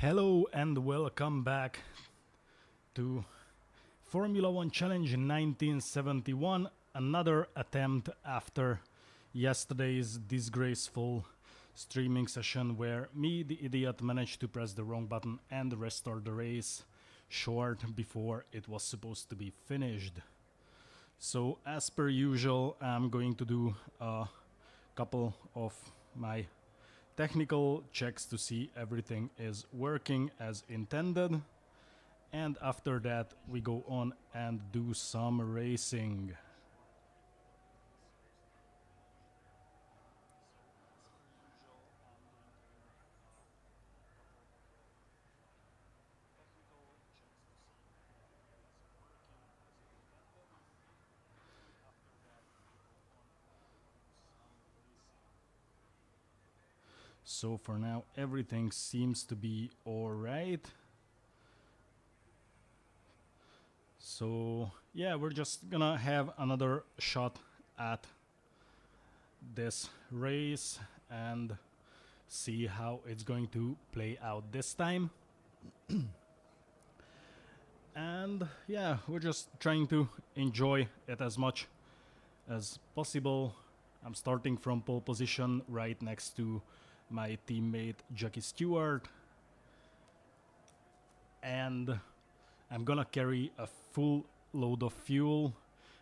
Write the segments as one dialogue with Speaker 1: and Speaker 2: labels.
Speaker 1: Hello and welcome back to Formula One Challenge 1971, another attempt after yesterday's disgraceful streaming session where me, the idiot, managed to press the wrong button and restart the race short before it was supposed to be finished. So as per usual, I'm going to do a couple of my technical checks to see everything is working as intended, and after that we go on and do some racing. So for now everything seems to be alright. So yeah, we're just gonna have another shot at this race and see how it's going to play out this time. And yeah, we're just trying to enjoy it as much as possible. I'm starting from pole position right next to my teammate Jackie Stewart, and I'm gonna carry a full load of fuel,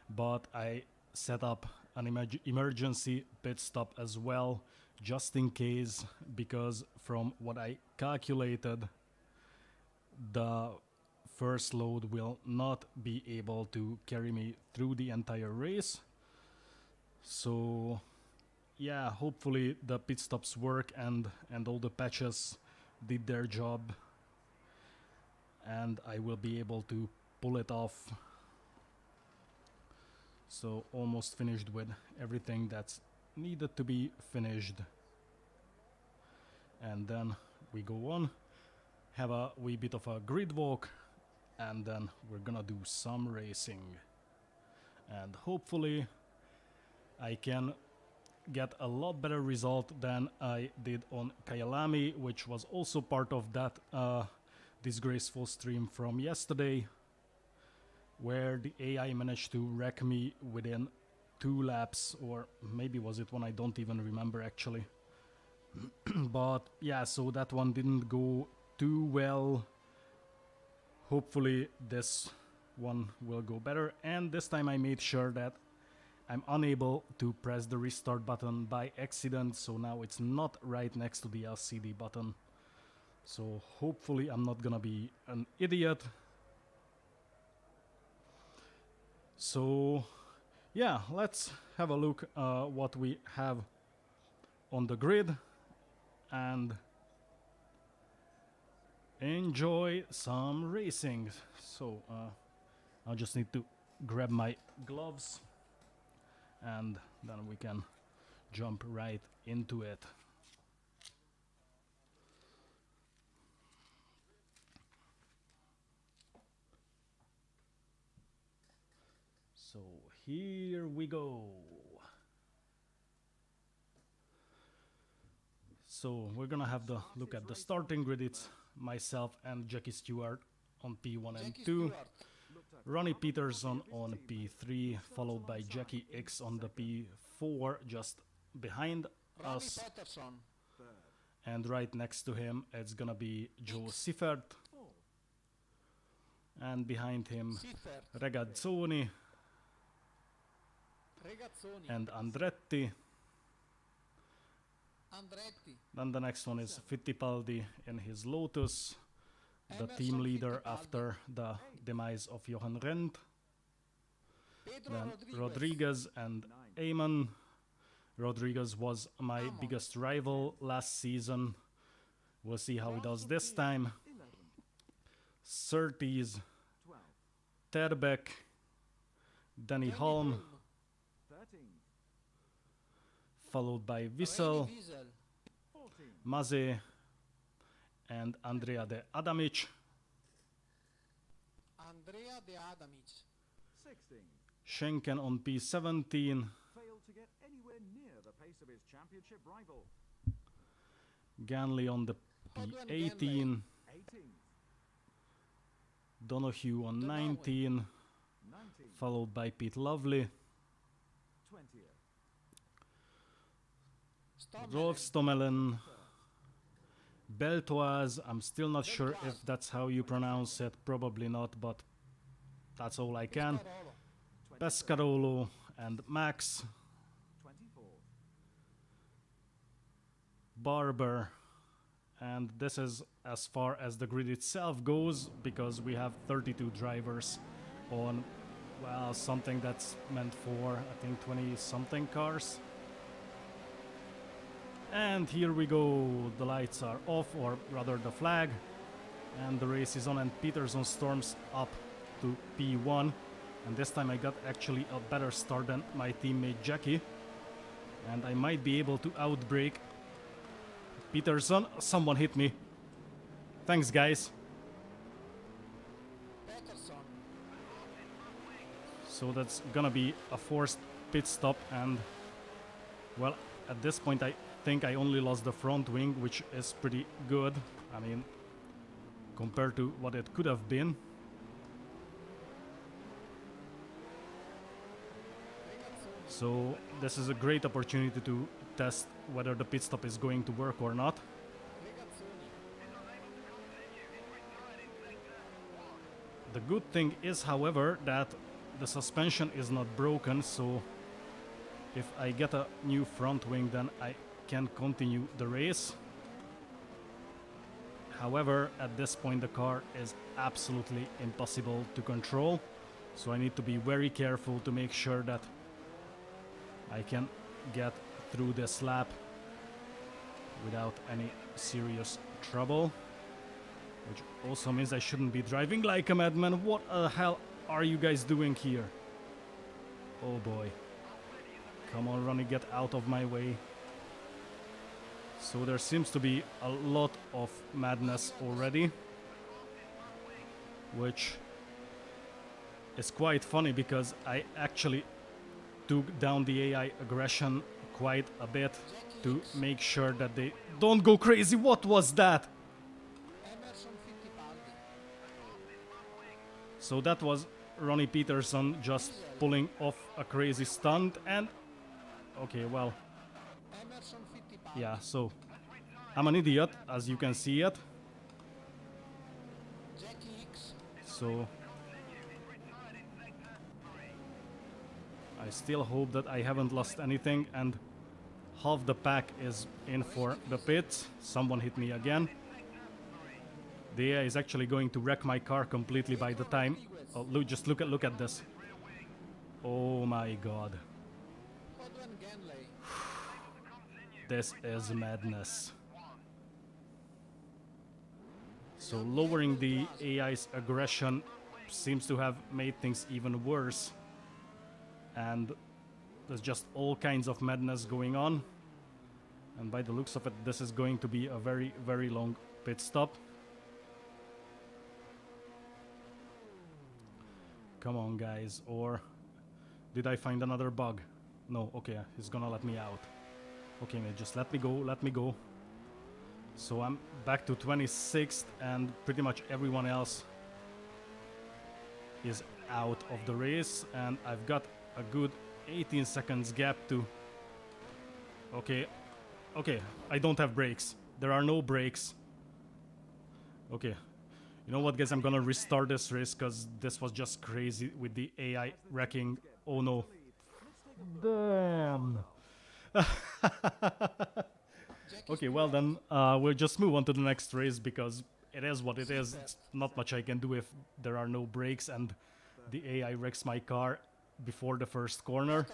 Speaker 1: but I set up an emergency pit stop as well, just in case, because from what I calculated, the first load will not be able to carry me through the entire race. So yeah, hopefully the pit stops work and all the patches did their job, and I will be able to pull it off. So almost finished with everything that's needed to be finished. And then we go on, have a wee bit of a grid walk, and then we're gonna do some racing. And hopefully I can get a lot better result than I did on Kyalami, which was also part of that disgraceful stream from yesterday, where the AI managed to wreck me within 2 laps, or maybe was it one, I don't even remember actually. But yeah, so that one didn't go too well. Hopefully this one will go better, and this time I made sure that I'm unable to press the restart button by accident, so now it's not right next to the LCD button. So hopefully I'm not gonna be an idiot. So yeah, let's have a look what we have on the grid and enjoy some racing. So I just need to grab my gloves and then we can jump right into it. So here we go. So we're gonna have the look at the starting grid. It's myself and Jackie Stewart on P1 and 2. Ronnie Peterson on P3, followed by Jackie X on the P4, just behind us. And right next to him, it's gonna be Joe Siffert. And behind him, Regazzoni and Andretti. Then the next one is Fittipaldi in his Lotus, the team leader after the demise of Johan Rindt. Then Rodriguez and Eamon. Rodriguez was my biggest rival last season. We'll see how he does this time. Surtees, Terbeck, Danny Holm, followed by Wissel, Maze, and Andrea de Adamic. Schenken on P17. Failed to get anywhere near the pace of his championship rival. Ganley on the P18. Donahue on 19, followed by Pete Lovely. Rolf Stomelen, Beltoise, I'm still not sure if that's how you pronounce it, probably not, but that's all I can. Pescarolo and Max. Barber. And this is as far as the grid itself goes, because we have 32 drivers on, well, something that's meant for, I think, 20-something cars. And here we go, the lights are off, or rather the flag, and the race is on, and Peterson storms up to P1, and this time I got actually a better start than my teammate Jackie, and I might be able to outbrake Peterson. Someone hit me. Thanks, guys. So that's gonna be a forced pit stop, and well, at this point I think I only lost the front wing, which is pretty good. I mean, compared to what it could have been. So this is a great opportunity to test whether the pit stop is going to work or not. The good thing is, however, that the suspension is not broken, so if I get a new front wing, then I can continue the race. However, at this point the car is absolutely impossible to control, so I need to be very careful to make sure that I can get through this lap without any serious trouble, which also means I shouldn't be driving like a madman. What the hell are you guys doing here? Oh boy. Come on, Ronnie, get out of my way. So there seems to be a lot of madness already, which is quite funny because I actually took down the AI aggression quite a bit to make sure that they don't go crazy. What was that? So that was Ronnie Peterson just pulling off a crazy stunt, and okay, well, yeah, so I'm an idiot, as you can see it. So I still hope that I haven't lost anything, and half the pack is in for the pit. Someone hit me again. The AI is actually going to wreck my car completely by the time. Oh, look, just look at this. Oh my god. This is madness. So lowering the AI's aggression seems to have made things even worse. And there's just all kinds of madness going on. And by the looks of it, this is going to be a very, very long pit stop. Come on, guys. Or did I find another bug? No, okay, he's gonna let me out. Okay, mate, just let me go, let me go. So I'm back to 26th, and pretty much everyone else is out of the race, and I've got a good 18 seconds gap to... Okay, okay, I don't have brakes. There are no brakes. Okay, you know what, guys, I'm gonna restart this race, because this was just crazy with the AI wrecking. Oh no. Damn. Okay, well then, we'll just move on to the next race, because it is what it is. It's not much I can do if there are no brakes and the AI wrecks my car before the first corner.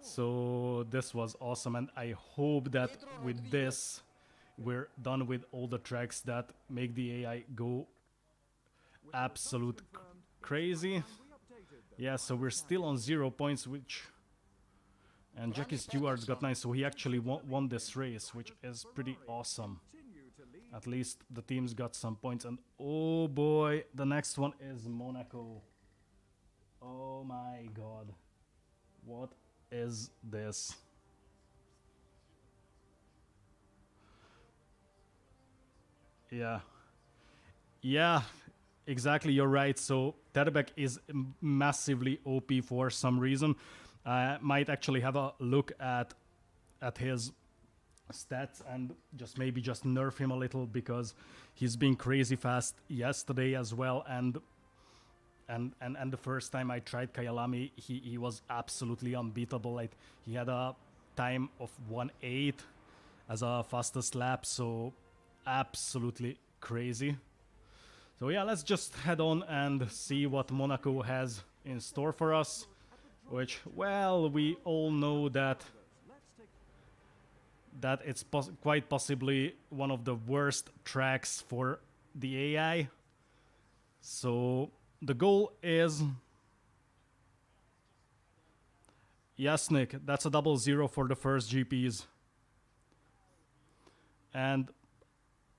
Speaker 1: So this was awesome, and I hope that with this we're done with all the tracks that make the AI go absolute crazy. Yeah, so we're still on 0 points, which... And Jackie Stewart got 9, so he actually won this race, which is pretty awesome. At least the teams got some points, and oh boy, the next one is Monaco. Oh my god. What is this? Yeah. Yeah, exactly. You're right. So Terbeck is massively OP for some reason. I might actually have a look at his stats and maybe just nerf him a little because he's been crazy fast yesterday as well. And the first time I tried Kyalami, he was absolutely unbeatable. Like he had a time of 1:8 as a fastest lap, so absolutely crazy. So yeah, let's just head on and see what Monaco has in store for us. Which, well, we all know that it's quite possibly one of the worst tracks for the AI. So the goal is... Yes, Nick, that's a 0-0 for the first GPs. And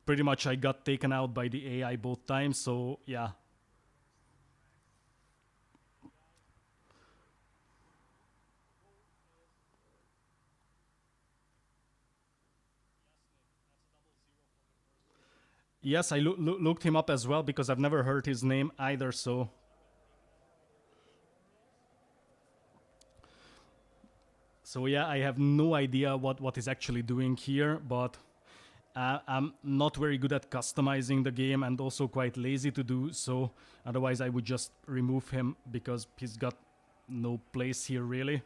Speaker 1: pretty much I got taken out by the AI both times, so yeah. Yes, I looked him up as well because I've never heard his name either, so... So yeah, I have no idea what he's actually doing here, but I'm not very good at customizing the game and also quite lazy to do so. Otherwise I would just remove him because he's got no place here really.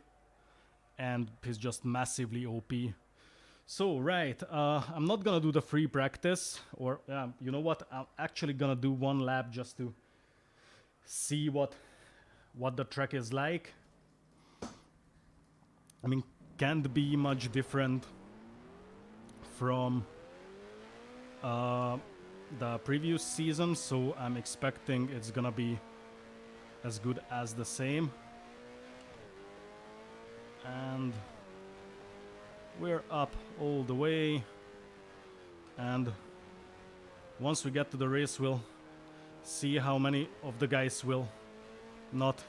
Speaker 1: And he's just massively OP. So, right, I'm not gonna do the free practice, or you know what, I'm actually gonna do one lap just to see what the track is like. I mean, can't be much different from the previous season, so I'm expecting it's gonna be as good as the same. And we're up all the way, and once we get to the race we'll see how many of the guys will not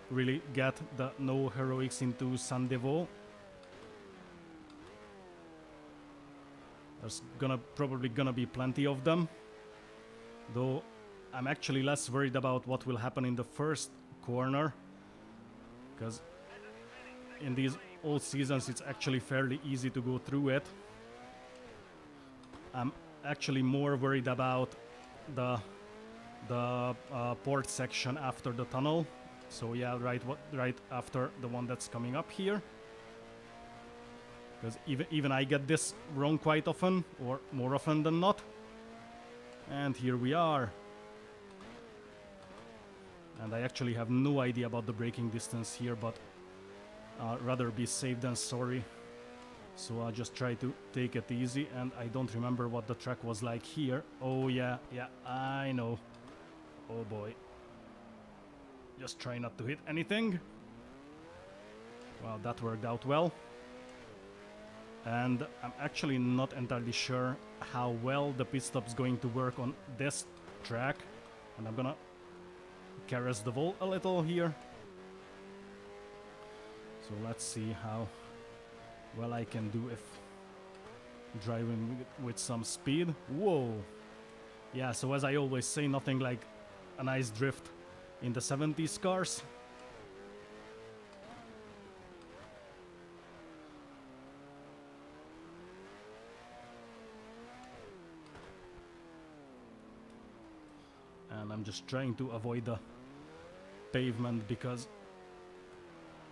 Speaker 1: really get the no heroics into Sandevo. There's probably gonna be plenty of them, though I'm actually less worried about what will happen in the first corner, because in these old seasons it's actually fairly easy to go through it. I'm actually more worried about the port section after the tunnel. So yeah, right after the one that's coming up here. Because even I get this wrong quite often, or more often than not. And here we are. And I actually have no idea about the braking distance here, but rather be safe than sorry. So I'll just try to take it easy, and I don't remember what the track was like here. Oh yeah, I know. Oh boy. Just try not to hit anything. Well, that worked out well. And I'm actually not entirely sure how well the pit stop's going to work on this track. And I'm gonna caress the wall a little here. So let's see how well I can do if driving with some speed. Whoa! Yeah, so as I always say, nothing like a nice drift in the 70s cars. And I'm just trying to avoid the pavement because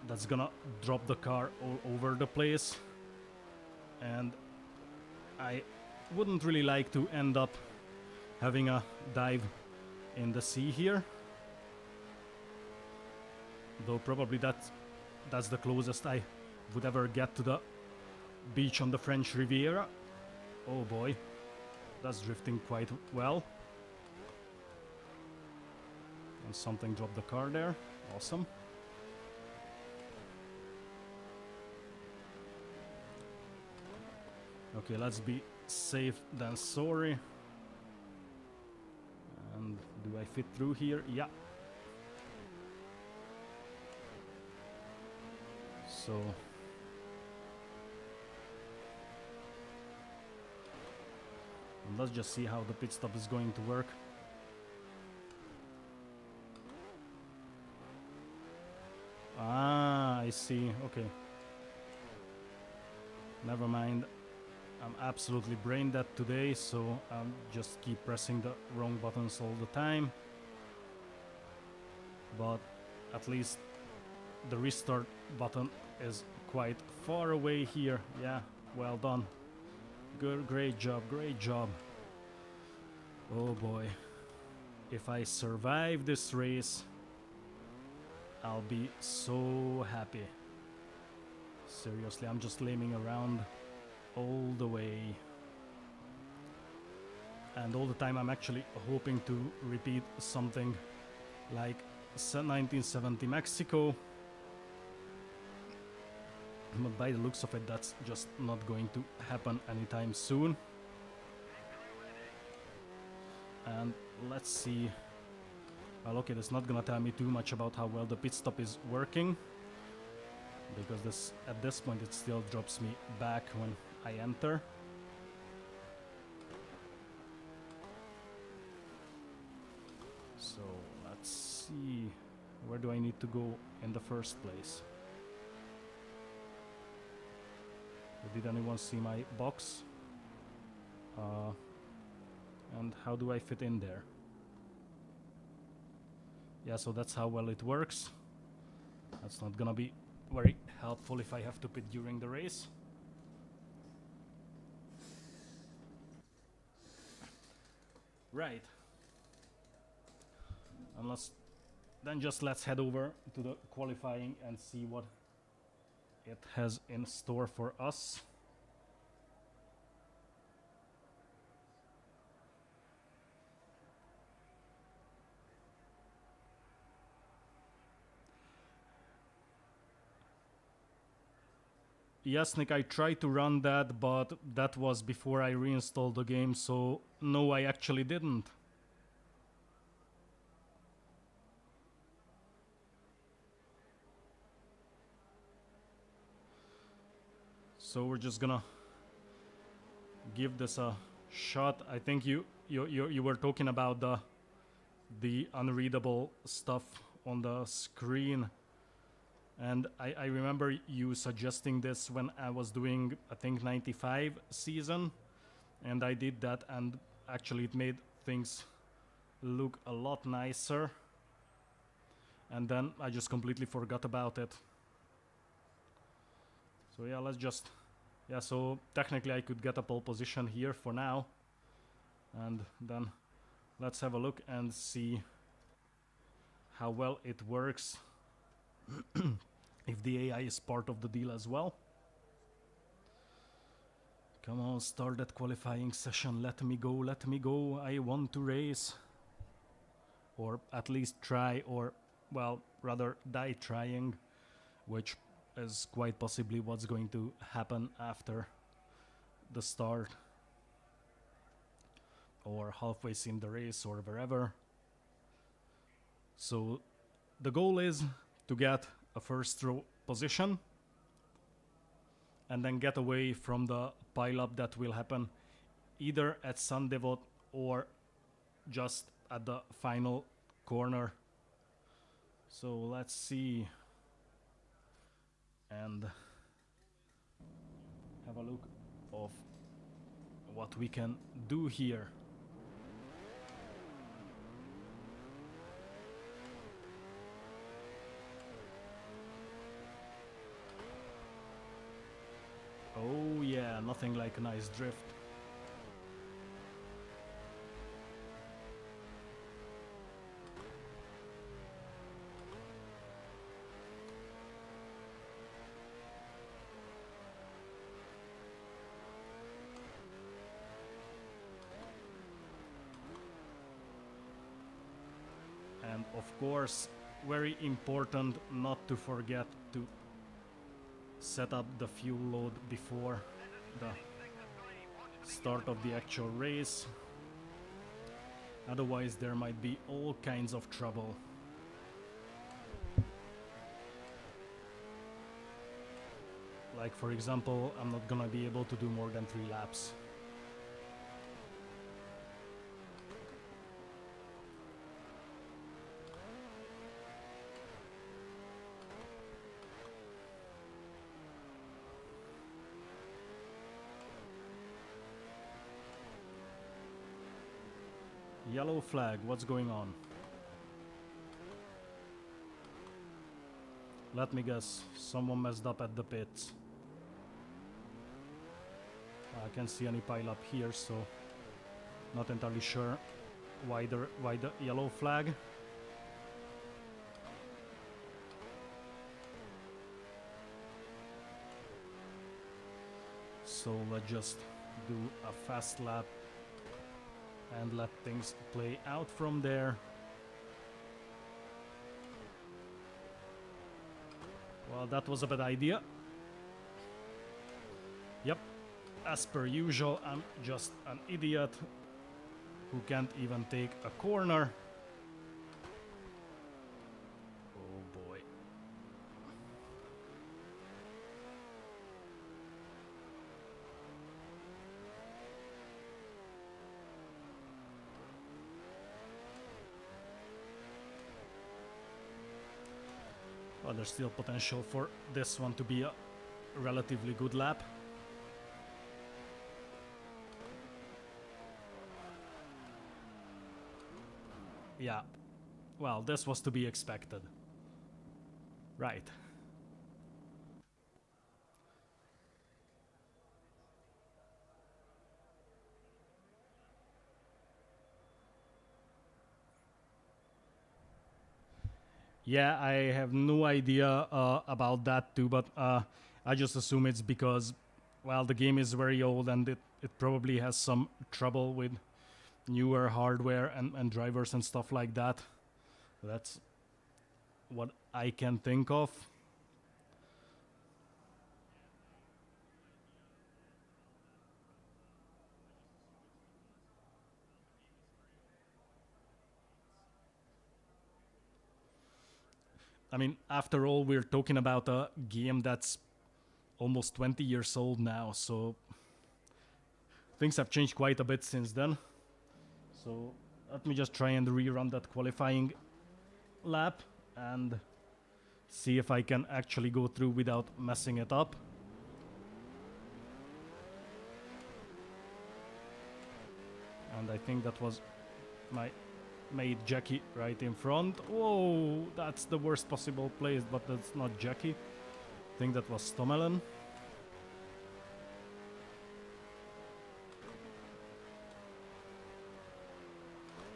Speaker 1: that's gonna drop the car all over the place. And I wouldn't really like to end up having a dive in the sea here. Though probably that's the closest I would ever get to the beach on the French Riviera. Oh boy, that's drifting quite well. And something dropped the car there. Awesome. Okay, let's be safe than sorry. And do I fit through here? Yeah. So let's just see how the pit stop is going to work. I see. Okay. Never mind. I'm absolutely brain dead today, so I'll just keep pressing the wrong buttons all the time. But at least the restart button is quite far away here. Yeah, well done. Good, great job, great job. Oh boy. If I survive this race, I'll be so happy. Seriously, I'm just laming around all the way. And all the time I'm actually hoping to repeat something like 1970 Mexico. But by the looks of it, that's just not going to happen anytime soon. And let's see. Well, okay, that's not gonna tell me too much about how well the pit stop is working, because this, at this point, it still drops me back when I enter. So let's see, where do I need to go in the first place? Did anyone see my box? And how do I fit in there? Yeah, so that's how well it works. That's not gonna be very helpful if I have to pit during the race. Right. Unless, then just let's head over to the qualifying and see what it has in store for us. Yes, Nick, I tried to run that, but that was before I reinstalled the game, so no, I actually didn't. So we're just gonna give this a shot. I think you were talking about the unreadable stuff on the screen. And I remember you suggesting this when I was doing, I think, 95 season. And I did that, and actually it made things look a lot nicer. And then I just completely forgot about it. So yeah, let's just... Yeah, so technically I could get a pole position here for now. And then let's have a look and see how well it works. If the AI is part of the deal as well. Come on, start that qualifying session. Let me go, let me go. I want to race. Or at least try, or, well, rather die trying, which is quite possibly what's going to happen after the start. Or halfway in the race, or wherever. So the goal is to get a first row position and then get away from the pile-up that will happen either at Saint-Devote or just at the final corner. So let's see and have a look of what we can do here. Oh yeah, nothing like a nice drift. And of course, very important not to forget to set up the fuel load before the start of the actual race. Otherwise there might be all kinds of trouble. Like, for example, I'm not gonna be able to do more than 3 laps. Yellow flag, what's going on? Let me guess, someone messed up at the pits. I can't see any pile up here, so not entirely sure why the yellow flag. So let's just do a fast lap and let things play out from there. Well, that was a bad idea. Yep, as per usual, I'm just an idiot who can't even take a corner. Oh boy. Well, there's still potential for this one to be a relatively good lap. Yeah, well, this was to be expected. Right. Yeah, I have no idea about that too, but I just assume it's because, well, the game is very old and it probably has some trouble with newer hardware and drivers and stuff like that. That's what I can think of. I mean, after all, we're talking about a game that's almost 20 years old now, so things have changed quite a bit since then. So let me just try and rerun that qualifying lap and see if I can actually go through without messing it up. And I think that was my mate Jackie right in front. Whoa, that's the worst possible place, but that's not Jackie. I think that was Stomelen.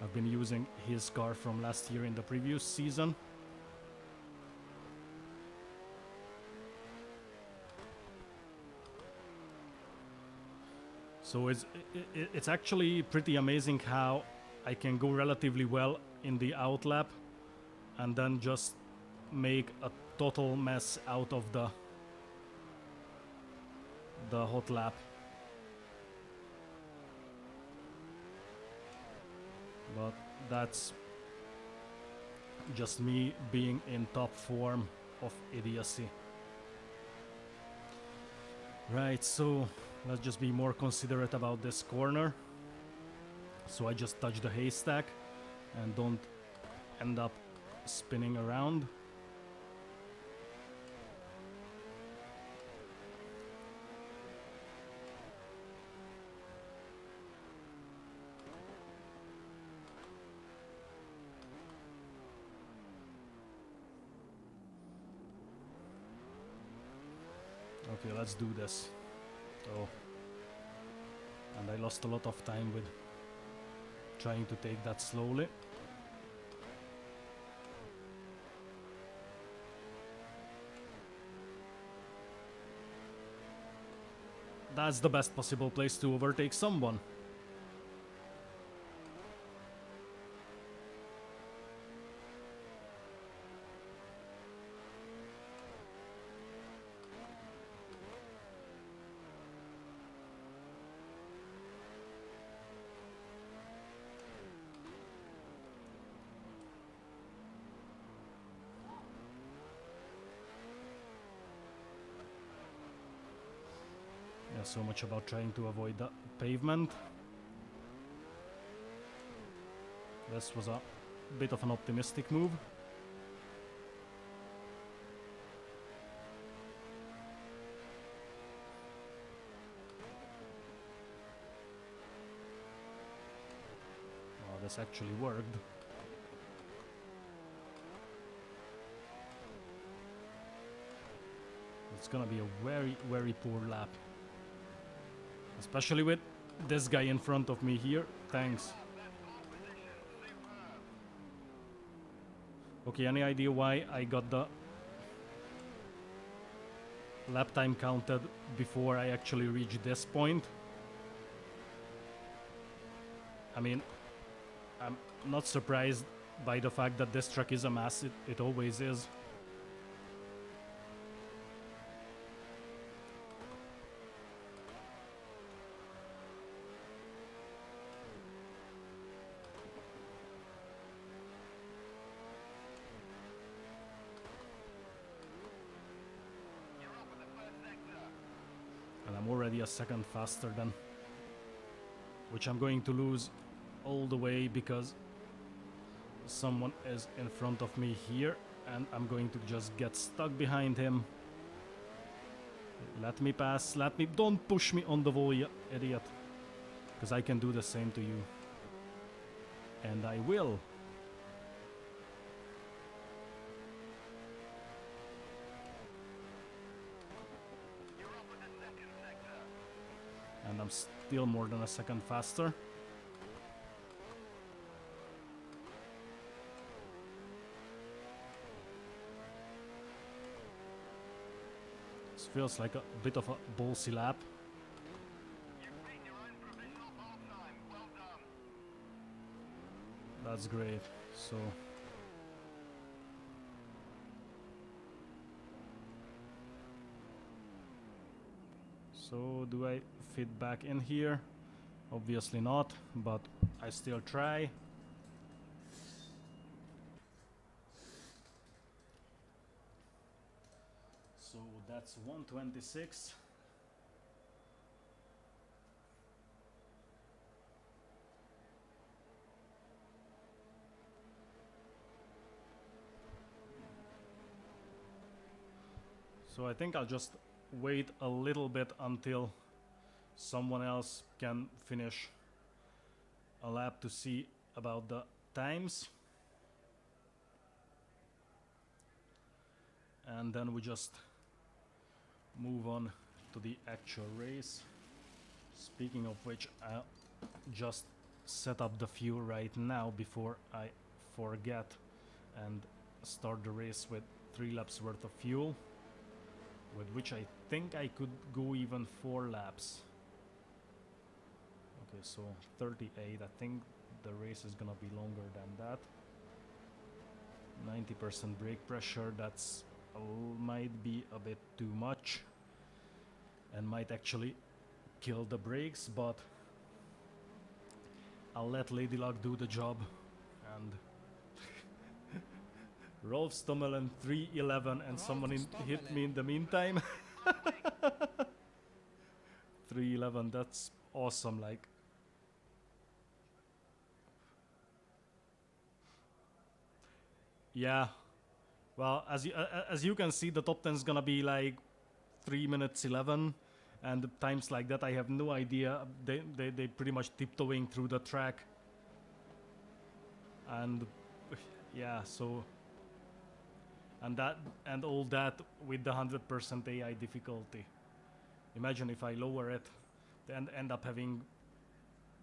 Speaker 1: I've been using his car from last year in the previous season. So it's actually pretty amazing how I can go relatively well in the outlap and then just make a total mess out of the hot lap. But that's just me being in top form of idiocy. Right, so let's just be more considerate about this corner. So I just touch the haystack and don't end up spinning around. Okay, let's do this. Oh. And I lost a lot of time with trying to take that slowly. That's the best possible place to overtake someone. Yeah, so much about trying to avoid the pavement. This was a bit of an optimistic move. this actually worked. It's gonna be a very, very poor lap. Especially with this guy in front of me here. Thanks. Okay, any idea why I got the lap time counted before I actually reached this point? I mean, I'm not surprised by the fact that this track is a mess. It always is. And I'm already a second faster than, which I'm going to lose all the way because someone is in front of me here and I'm going to just get stuck behind him. Let me pass, don't push me on the wall, you idiot, because I can do the same to you. And I will. And I'm still more than a second faster. This feels like a bit of a ballsy lap. That's great. So do I fit back in here? Obviously not, but I still try. So that's 126. So I think I'll just wait a little bit until someone else can finish a lap to see about the times. And then we just move on to the actual race. Speaking of which, I'll just set up the fuel right now before I forget and start the race with 3 laps worth of fuel, with which I think I could go even 4 laps. Okay, so 38. I think the race is gonna be longer than that. 90% brake pressure, that's might be a bit too much and might actually kill the brakes, but I'll let Lady Luck do the job. And Rolf Stommelen 311 and someone hit me in the meantime. 311, that's awesome. Like, yeah, well, as you can see, the top 10 is gonna be like 3 minutes 11, and times like that I have no idea. They pretty much tiptoeing through the track, and yeah, so and all that with the 100% AI difficulty. Imagine if I lower it, then end up having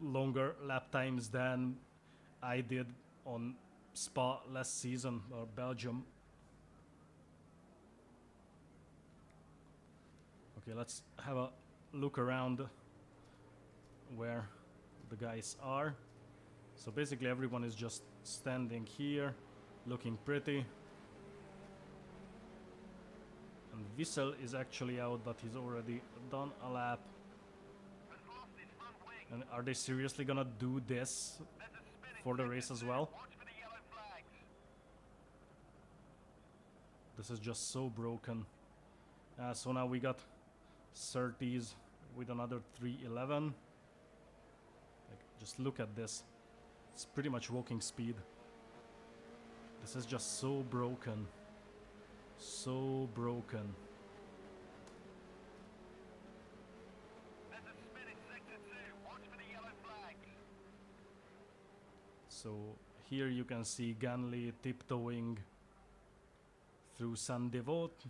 Speaker 1: longer lap times than I did on Spa last season, or Belgium. Okay, let's have a look around where the guys are. So basically everyone is just standing here, looking pretty. And Wissel is actually out, but he's already done a lap. And are they seriously gonna do this for the race as well? This is just so broken. So now we got Surtees with another 311. Like, just look at this. It's pretty much walking speed. This is just so broken. So broken. So here you can see Ganley tiptoeing through Saint Devote.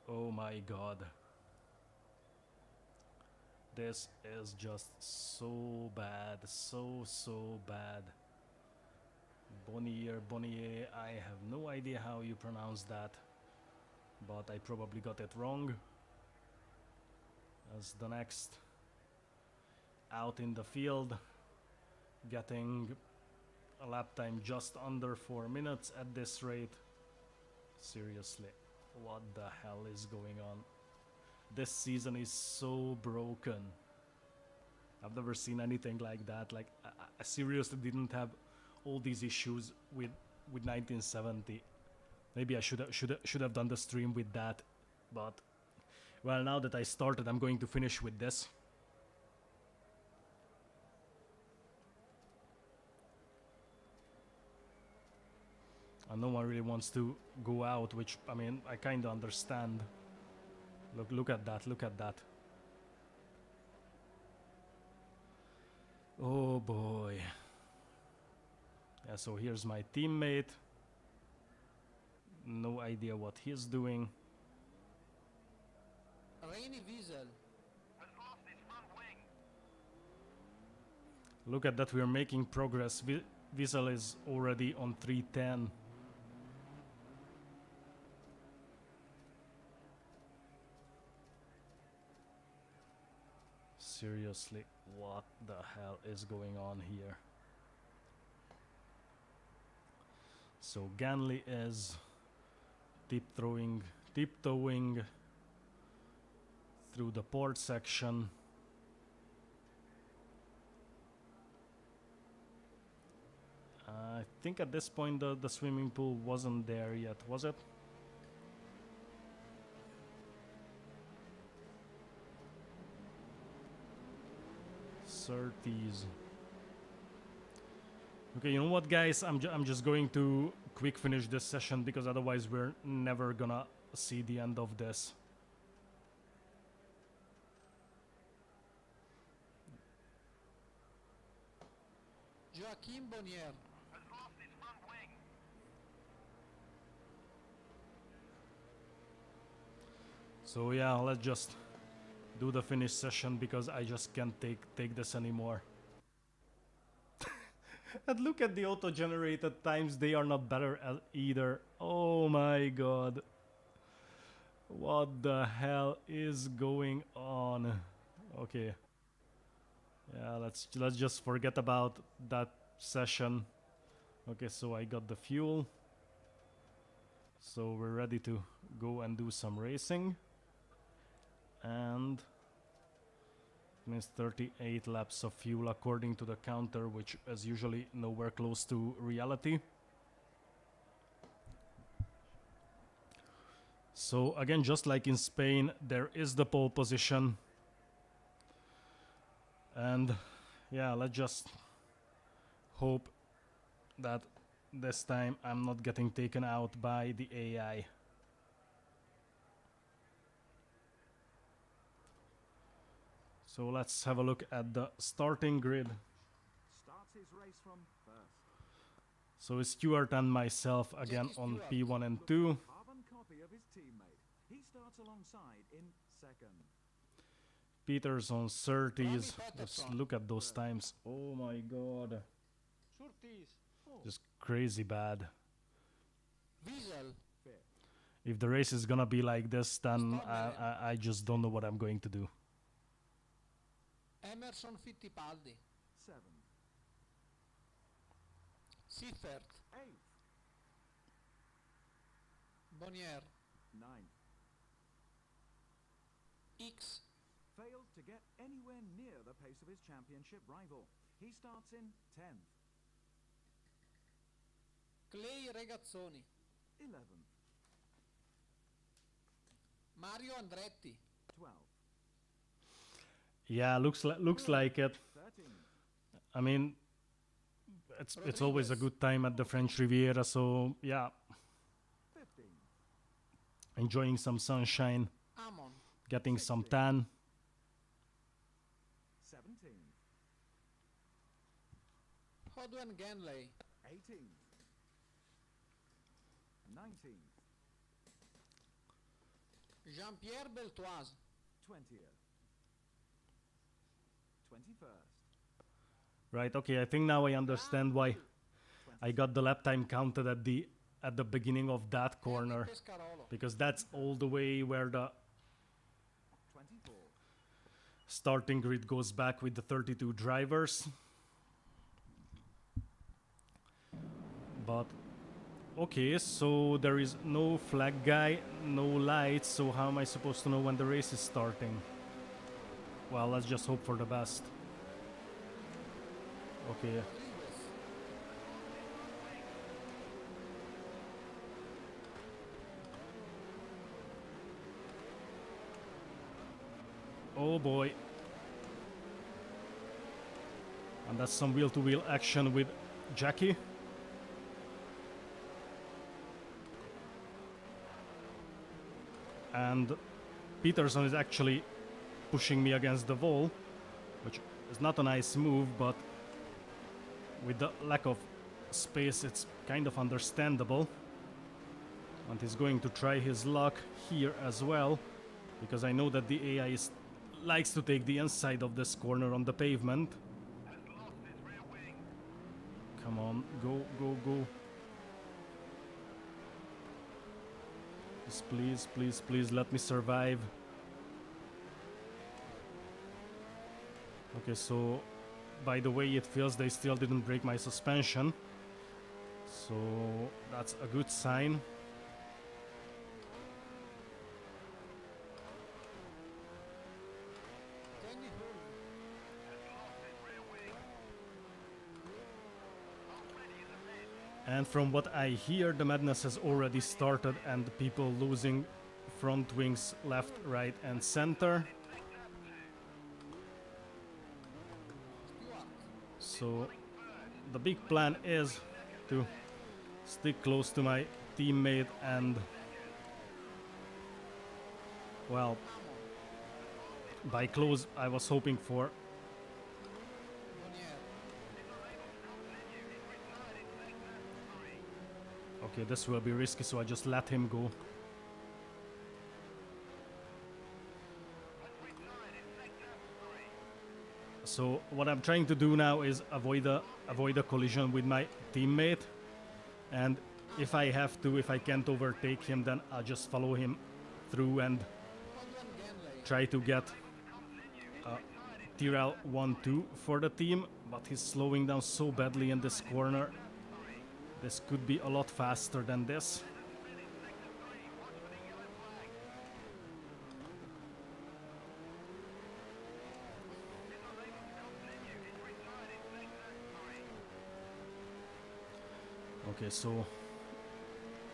Speaker 1: Oh my god. This is just so bad, so bad. Bonnier, I have no idea how you pronounce that, but I probably got it wrong. As the next out in the field, getting a lap time just under 4 minutes at this rate. Seriously, what the hell is going on? This season is so broken. I've never seen anything like that. Like, I seriously didn't have all these issues with 1970. Maybe I should have done the stream with that, but well, now that I started, I'm going to finish with this. And no one really wants to go out, which, I mean, I kind of understand. Look at that, look at that. Oh boy. Yeah, so here's my teammate. No idea what he's doing.
Speaker 2: Rainy Wiesel.
Speaker 1: Look at that, we're making progress. Wiesel is already on 310. Seriously, what the hell is going on here? So Ganley is tiptoeing through the port section. I think at this point the swimming pool wasn't there yet, was it? Surtees. Okay, you know what, guys? I'm just going to quick finish this session because otherwise we're never gonna see the end of this.
Speaker 2: Joachim Bonnier.
Speaker 1: So yeah, let's just do the finish session because I just can't take this anymore. And look at the auto-generated times, they are not better either. Oh my god. What the hell is going on? Okay. Yeah, let's just forget about that session. Okay, so I got the fuel. So we're ready to go and do some racing. And means 38 laps of fuel according to the counter, which is usually nowhere close to reality. So again, just like in Spain, there is the pole position. And yeah, let's just hope that this time I'm not getting taken out by the AI. So let's have a look at the starting grid.
Speaker 3: Starts his race from first.
Speaker 1: So it's Stuart and myself again on P1 and 2.
Speaker 3: Carbon copy of his teammate. He starts alongside in second.
Speaker 1: Peter's on 30s. Just look at those times. Oh my god. Just crazy bad.
Speaker 2: Wiesel.
Speaker 1: If the race is gonna be like this, then I just don't know what I'm going to do.
Speaker 2: Emerson Fittipaldi.
Speaker 3: 7th.
Speaker 2: Seifert.
Speaker 3: 8th.
Speaker 2: Bonnier.
Speaker 3: 9th.
Speaker 2: X.
Speaker 3: Failed to get anywhere near the pace of his championship rival. He starts in 10th.
Speaker 2: Clay Regazzoni.
Speaker 3: 11th.
Speaker 2: Mario Andretti.
Speaker 3: 12th.
Speaker 1: Yeah, looks like it.
Speaker 3: 13.
Speaker 1: I mean, it's always a good time at the French Riviera, so yeah,
Speaker 3: 15.
Speaker 1: enjoying some sunshine,
Speaker 2: Amon.
Speaker 1: getting some tan.
Speaker 3: 17.
Speaker 2: Hodwen Genley.
Speaker 3: 18. 19.
Speaker 2: Jean-Pierre Beltoise.
Speaker 3: 20th. 21st.
Speaker 1: Right, okay, I think now I understand why I got the lap time counted at the beginning of that corner,
Speaker 2: Pescarolo.
Speaker 1: because that's all the way where the
Speaker 3: 24.
Speaker 1: starting grid goes back with the 32 drivers. But okay, so there is no flag guy, no lights, so how am I supposed to know when the race is starting? Well, let's just hope for the best. Okay. Oh boy. And that's some wheel-to-wheel action with Jackie. And Peterson is actually pushing me against the wall, which is not a nice move, but with the lack of space it's kind of understandable. And he's going to try his luck here as well, because I know that the AI likes to take the inside of this corner on the pavement. Come on, go, go, go. Please, please, please let me survive. Okay, so by the way it feels, they still didn't break my suspension, so that's a good sign.
Speaker 2: Danny Hull.
Speaker 1: And from what I hear, the madness has already started and people losing front wings left, right and center.
Speaker 2: Stewart.
Speaker 1: So the big plan is to stick close to my teammate and, well,
Speaker 2: Amon.
Speaker 1: by close I was hoping for.
Speaker 2: Bonnier.
Speaker 1: Okay, this will be risky, so I just let him go. So what I'm trying to do now is avoid a collision with my teammate, and if I have to, if I can't overtake him, then I'll just follow him through and
Speaker 2: Hodwen Genley.
Speaker 1: try to get Tyrrell 1-2 for the team, but he's slowing down so badly in this corner. This could be a lot faster than this. Okay, so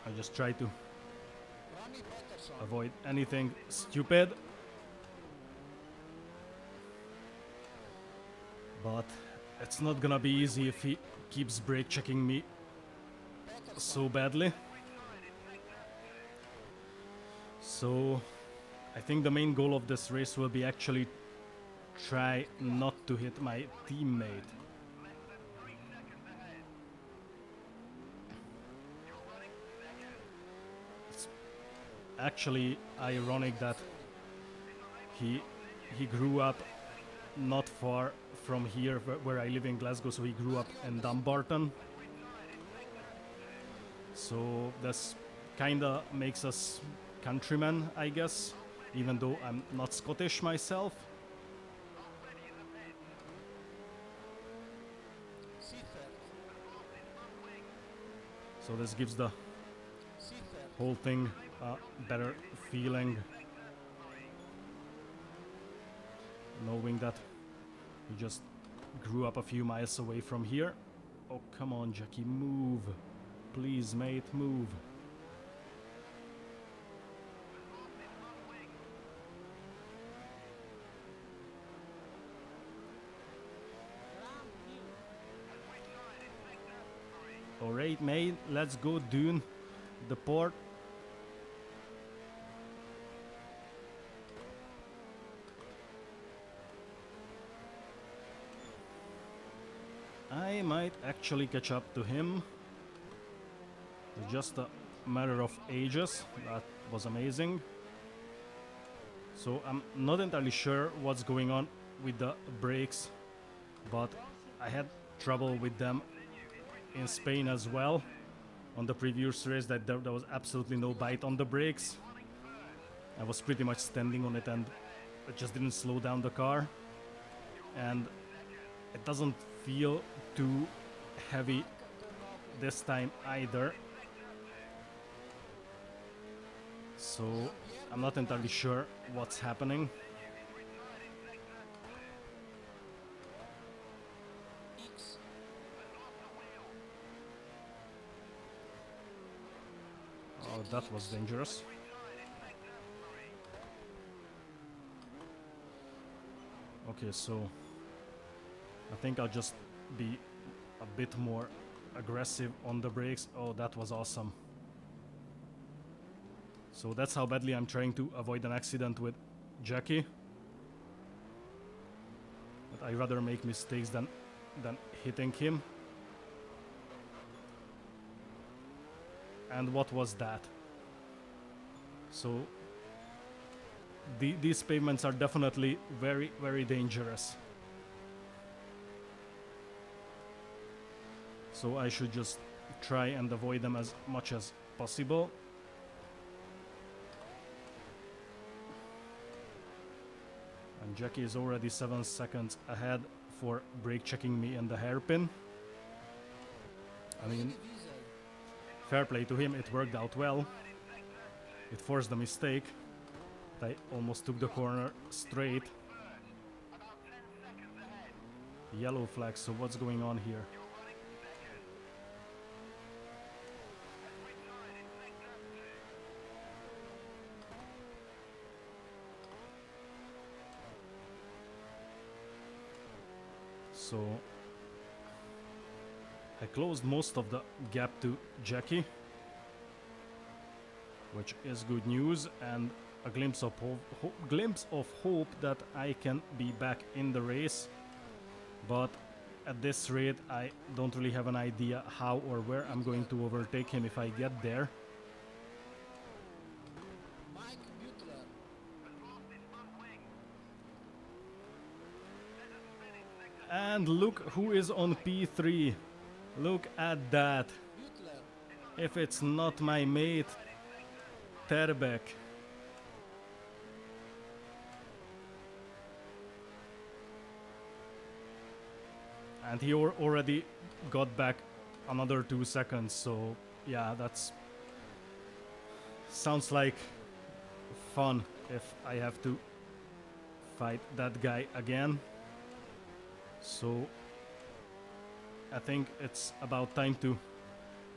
Speaker 1: I just try to
Speaker 2: Rami Peterson.
Speaker 1: avoid anything stupid. But it's not gonna be easy if he keeps brake checking me
Speaker 2: Peterson.
Speaker 1: so badly. So I think the main goal of this race will be actually try not to hit my teammate. It's actually ironic that he grew up not far from here where I live in Glasgow, so he grew up in Dumbarton. So this kinda makes us countrymen, I guess, even though I'm not Scottish myself.
Speaker 2: Seifert.
Speaker 1: So this gives the
Speaker 2: Seifert.
Speaker 1: whole thing a better feeling, knowing that he just grew up a few miles away from here. Oh, come on, Jackie, move. Please, mate, move. Alright, mate, let's go dune the port. I might actually catch up to him. It's just a matter of ages. That was amazing. So I'm not entirely sure what's going on with the brakes, but I had trouble with them in Spain as well. On the previous race, that there was absolutely no bite on the brakes. I was pretty much standing on it and it just didn't slow down the car. And it doesn't feel too heavy this time either. So I'm not entirely sure what's happening.
Speaker 2: X.
Speaker 1: Oh, that was dangerous. Okay, so I think I'll just be a bit more aggressive on the brakes. Oh, that was awesome. So that's how badly I'm trying to avoid an accident with Jackie. But I rather make mistakes than hitting him. And what was that? So these pavements are definitely very, very dangerous. So I should just try and avoid them as much as possible. And Jackie is already 7 seconds ahead for brake checking me in the hairpin. I mean, fair play to him, it worked out well. It forced a mistake. I almost took the corner straight. Yellow flag, so what's going on here? So I closed most of the gap to Jackie, which is good news, and a glimpse of hope that I can be back in the race. But at this rate, I don't really have an idea how or where I'm going to overtake him if I get there.
Speaker 2: Mike Butler.
Speaker 1: And look who is on P3. Look at that.
Speaker 2: Butler.
Speaker 1: If it's not my mate, Terbeck. And he already got back another 2 seconds, so yeah, that's... sounds like fun if I have to fight that guy again. So I think it's about time to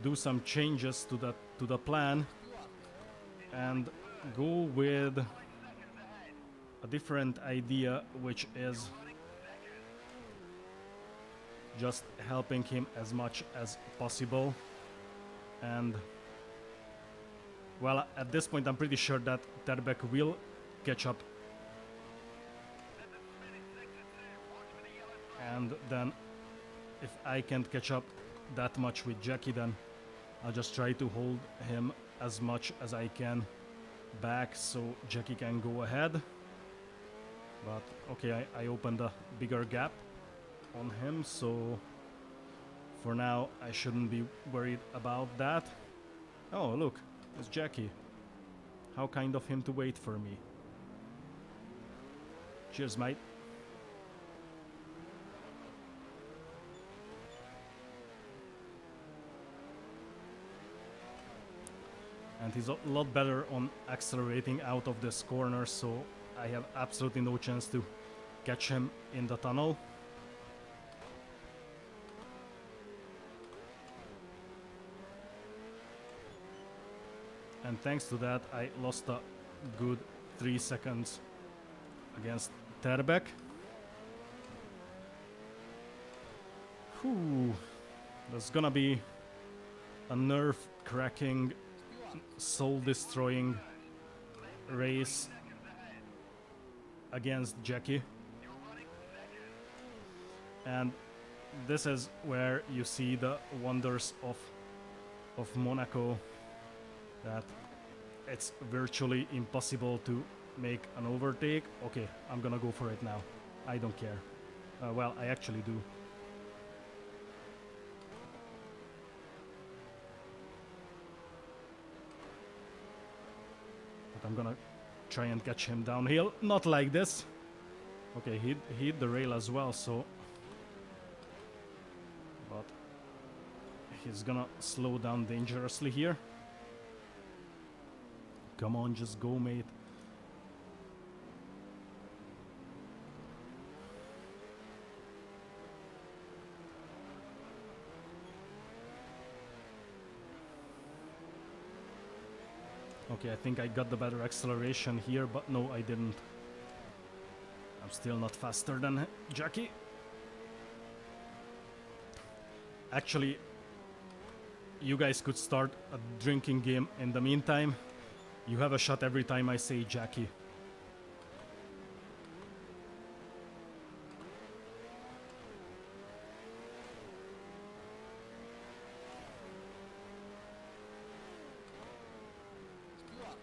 Speaker 1: do some changes to the plan and go with a different idea, which is just helping him as much as possible. And well, at this point I'm pretty sure that Terbeck will catch up, and then if I can't catch up that much with Jackie, then I'll just try to hold him as much as I can back so Jackie can go ahead. But okay, I opened a bigger gap on him, so for now I shouldn't be worried about that. Oh look, it's Jackie. How kind of him to wait for me. Cheers, mate. And he's a lot better on accelerating out of this corner, so I have absolutely no chance to catch him in the tunnel. And thanks to that, I lost a good 3 seconds against Terbeck. Whew, that's gonna be a nerve cracking,
Speaker 2: Stewart.
Speaker 1: soul destroying race against Jackie. And this is where you see the wonders of Monaco, that it's virtually impossible to make an overtake. Okay, I'm gonna go for it now. I don't care. Well, I actually do. But I'm gonna try and catch him downhill. Not like this. Okay, he hit the rail as well, so... But he's gonna slow down dangerously here. Come on, just go, mate. Okay, I think I got the better acceleration here, but no, I didn't. I'm still not faster than Jackie. Actually, you guys could start a drinking game in the meantime. You have a shot every time I say Jackie.
Speaker 2: Stewart.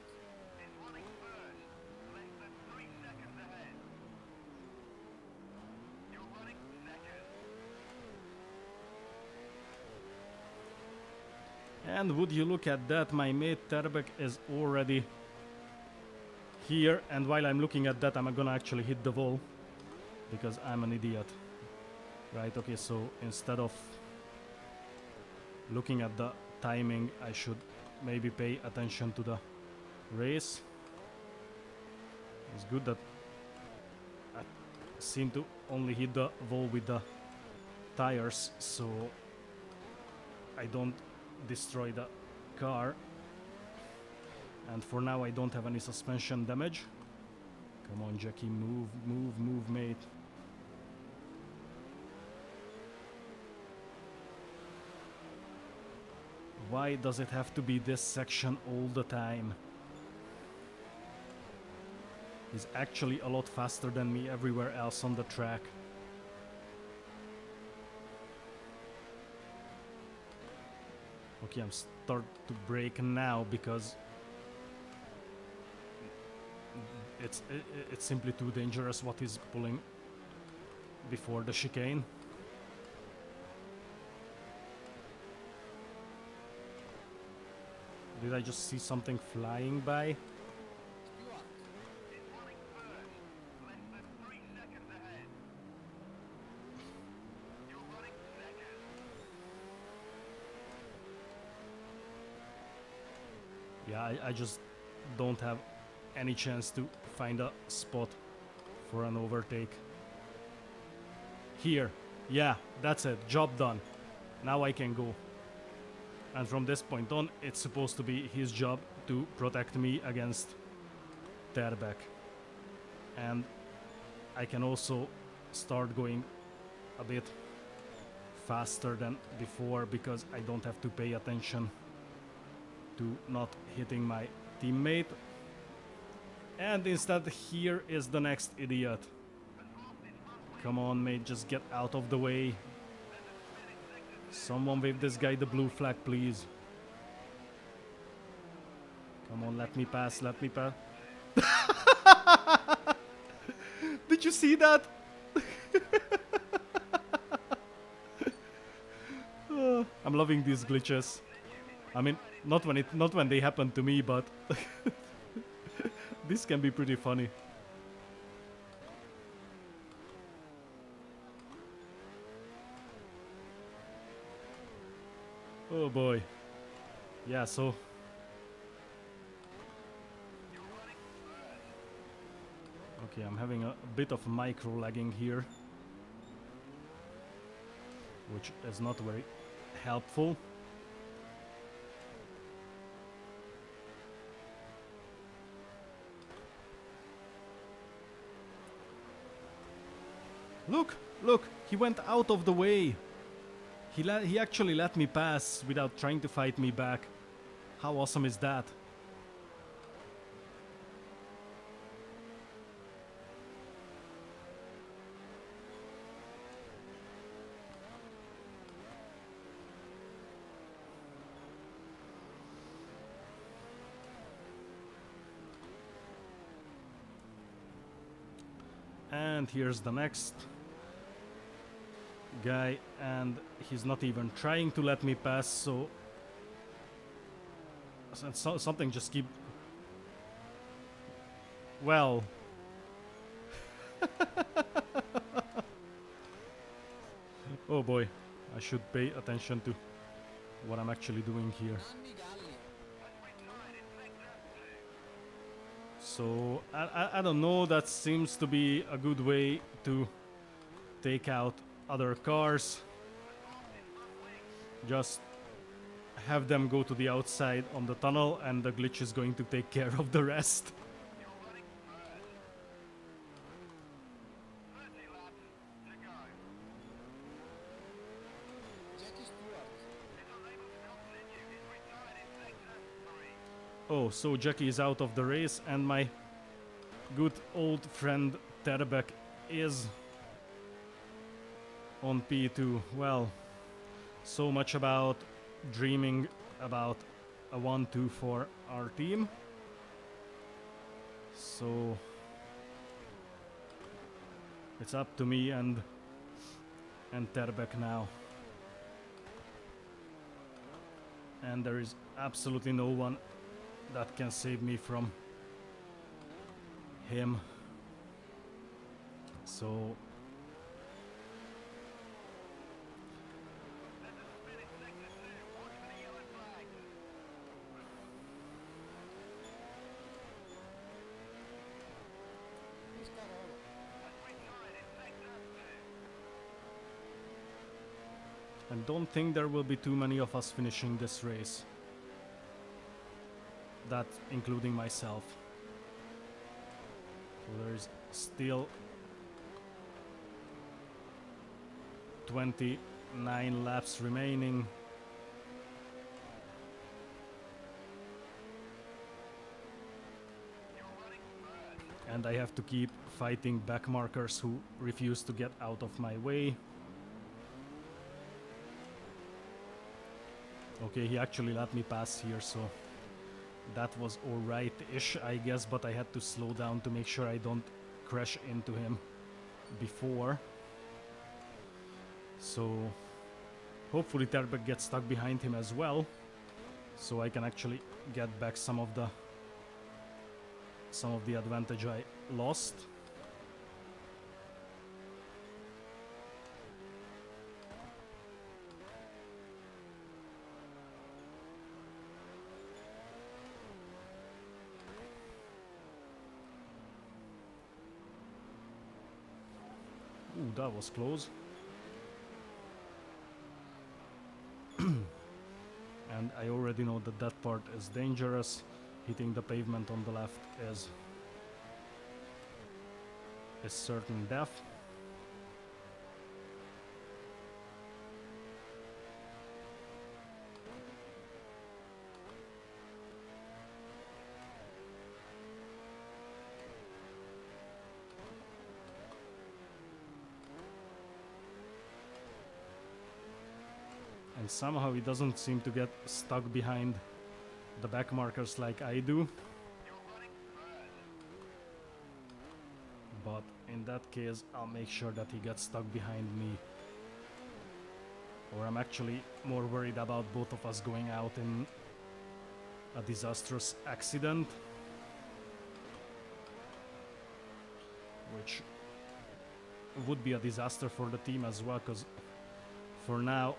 Speaker 1: And would you look at that, my mate Terbek is already here, and while I'm looking at that, I'm gonna actually hit the wall because I'm an idiot. Right, okay, so instead of looking at the timing, I should maybe pay attention to the race. It's good that I seem to only hit the wall with the tires, so I don't destroy the car. And for now I don't have any suspension damage. Come on, Jackie, move, move, move, mate. Why does it have to be this section all the time? He's actually a lot faster than me everywhere else on the track. Okay, I'm start to brake now because it's simply too dangerous what he's pulling before the chicane. Did I just see something flying by?
Speaker 2: Stewart.
Speaker 1: Yeah, I just don't have any chance to find a spot for an overtake. Here. Yeah, that's it. Job done. Now I can go. And from this point on, it's supposed to be his job to protect me against Terbek. And I can also start going a bit faster than before because I don't have to pay attention to not hitting my teammate. And instead, here is the next idiot. Come on, mate, just get out of the way. Someone wave this guy the blue flag, please. Come on, let me pass, let me pass. Did you see that? I'm loving these glitches. I mean, not when they happen to me, but this can be pretty funny. Oh boy. Yeah, so okay, I'm having a bit of micro lagging here, which is not very helpful. Look, look, he went out of the way. He actually let me pass without trying to fight me back. How awesome is that? And here's the next guy, and he's not even trying to let me pass, so something just keep... Well... Oh boy, I should pay attention to what I'm actually doing here.
Speaker 2: Non mi galli.
Speaker 1: So, I don't know, that seems to be a good way to take out other cars. Just have them go to the outside on the tunnel and the glitch is going to take care of the rest.
Speaker 2: Jackie Stewart.
Speaker 1: Oh, so Jackie is out of the race and my good old friend Terbek is on P2. Well, so much about dreaming about a 1-2 for our team. So it's up to me and Terbek now. And there is absolutely no one that can save me from him. So
Speaker 2: He's got all.
Speaker 1: I don't think there will be too many of us finishing this race. That including myself. So there is still 29 laps remaining. And I have to keep fighting back markers who refuse to get out of my way. Okay, he actually let me pass here, so that was alright-ish, I guess, but I had to slow down to make sure I don't crash into him before. So hopefully Terbek gets stuck behind him as well, so I can actually get back some of the advantage I lost. Ooh, that was close. And I already know that that part is dangerous. Hitting the pavement on the left is certain death. And somehow he doesn't seem to get stuck behind the back markers like I do. But in that case, I'll make sure that he gets stuck behind me. Or I'm actually more worried about both of us going out in a disastrous accident. Which would be a disaster for the team as well, because for now,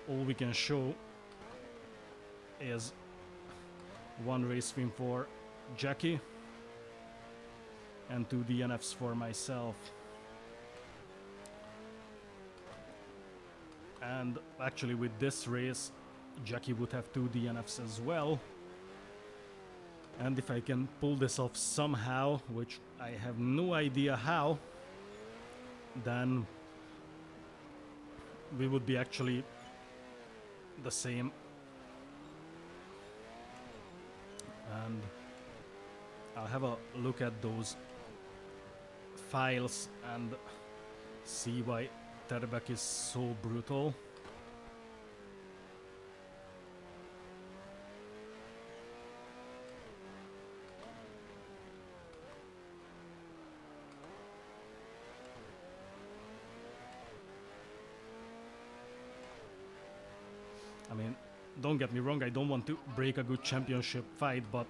Speaker 1: all we can show is one race win for Jackie and 2 DNFs for myself. And actually with this race, Jackie would have 2 DNFs as well. And if I can pull this off somehow, which I have no idea how, then we would be actually the same. And I'll have a look at those files and see why Terbeck is so brutal. I mean, don't get me wrong, I don't want to break a good championship fight, but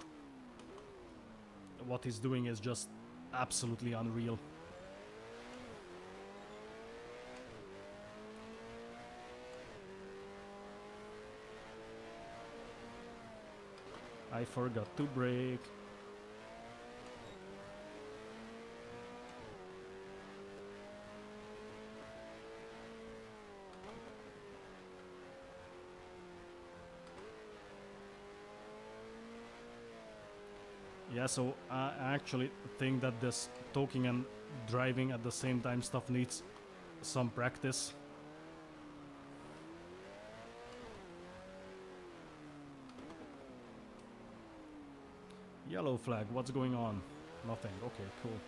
Speaker 1: what he's doing is just absolutely unreal. I forgot to brake. Yeah, so I actually think that this talking and driving at the same time stuff needs some practice. Yellow flag, what's going on? Nothing, okay, cool.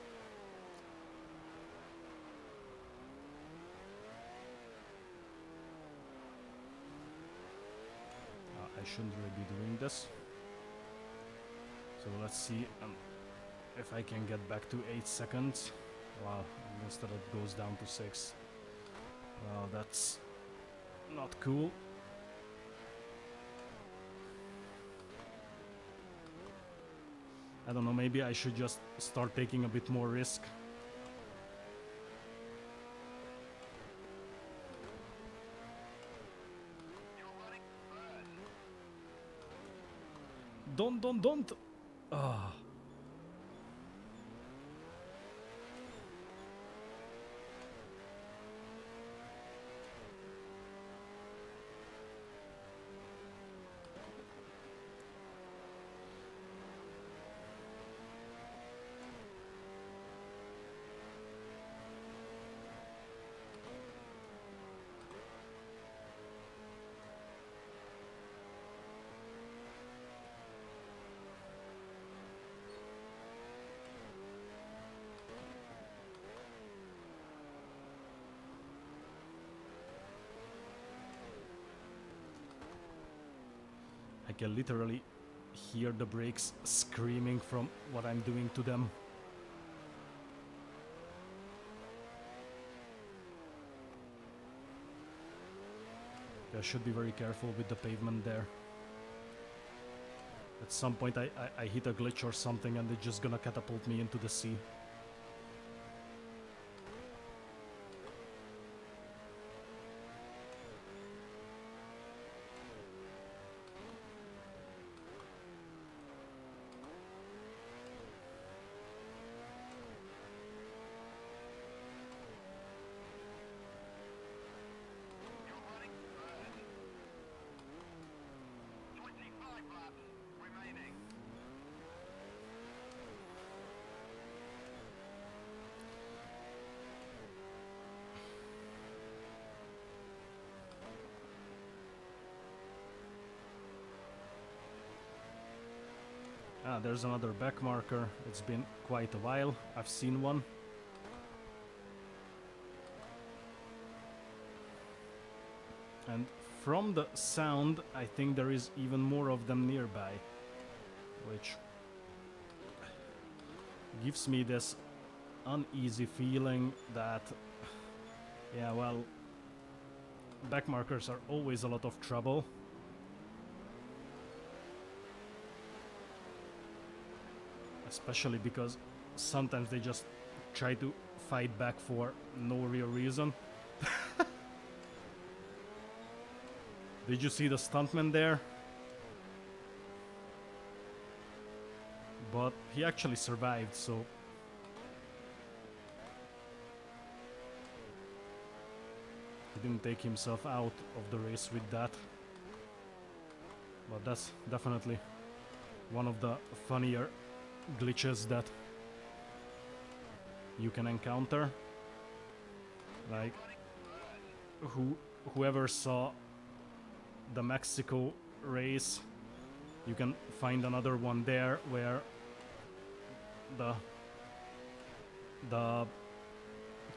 Speaker 1: I shouldn't really be doing this. So let's see if I can get back to 8 seconds. Wow, instead it goes down to 6. Well, that's not cool. I don't know, maybe I should just start taking a bit more risk. Don't! Ah. I can literally hear the brakes screaming from what I'm doing to them. I should be very careful with the pavement there. At some point I hit a glitch or something and it's just gonna catapult me into the sea. Ah, there's another back marker. It's been quite a while. I've seen one. And from the sound, I think there is even more of them nearby, which gives me this uneasy feeling that, yeah, well, back markers are always a lot of trouble. Especially because sometimes they just try to fight back for no real reason. Did you see the stuntman there? But he actually survived, so... he didn't take himself out of the race with that. But that's definitely one of the funnier glitches that you can encounter. Like, whoever saw the Mexico race, you can find another one there where the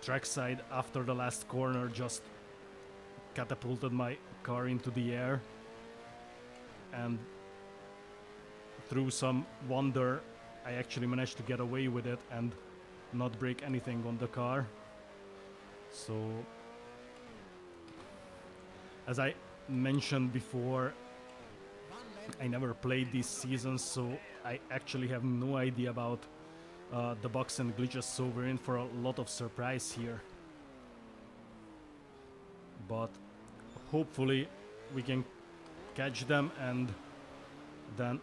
Speaker 1: trackside after the last corner just catapulted my car into the air, and through some wonder I actually managed to get away with it and not break anything on the car. So as I mentioned before, I never played these seasons, so I actually have no idea about the bugs and glitches, so we're in for a lot of surprise here. But hopefully we can catch them, and then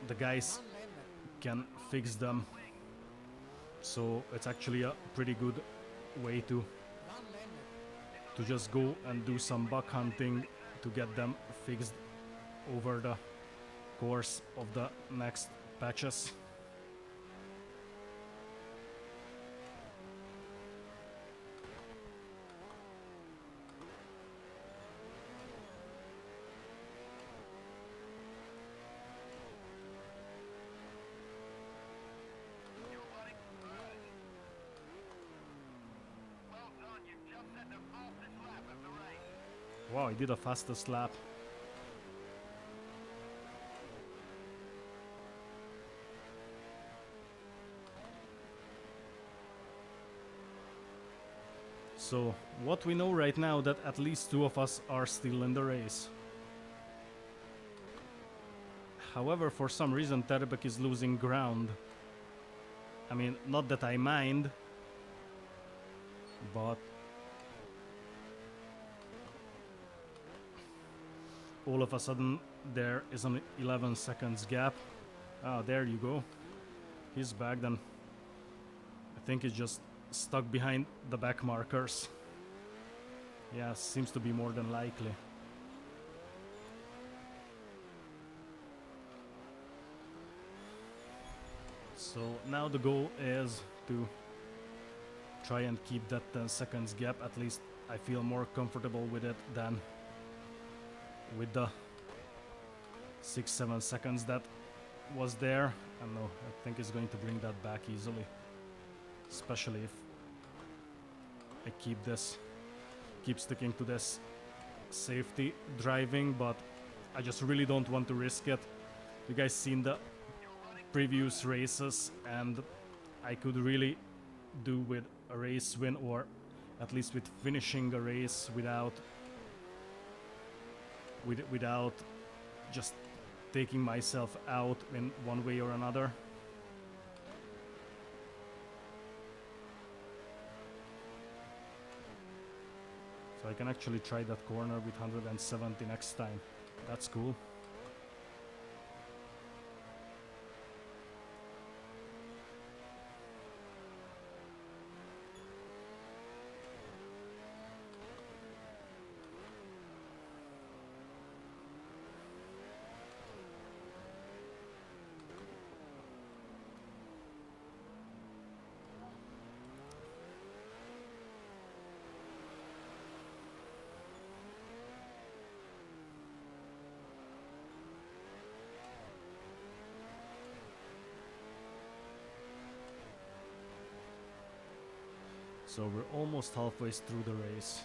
Speaker 1: the guys can fix them. So it's actually a pretty good way to just go and do some bug hunting to get them fixed over the course of the next patches. Wow, I did a fastest lap. So, what we know right now that at least 2 of us are still in the race. However, for some reason Terbek is losing ground. I mean, not that I mind, but all of a sudden there is an 11 seconds gap. Ah, there you go. He's back then. I think he's just stuck behind the back markers. Yeah, seems to be more than likely. So now the goal is to try and keep that 10 seconds gap. At least I feel more comfortable with it than with the 6-7 seconds that was there. I don't know, I think it's going to bring that back easily, especially if I keep sticking to this safety driving, but I just really don't want to risk it. You guys seen the previous races, and I could really do with a race win, or at least with finishing a race without just taking myself out in one way or another. So I can actually try that corner with 170 next time. That's cool. So we're almost halfway through the race.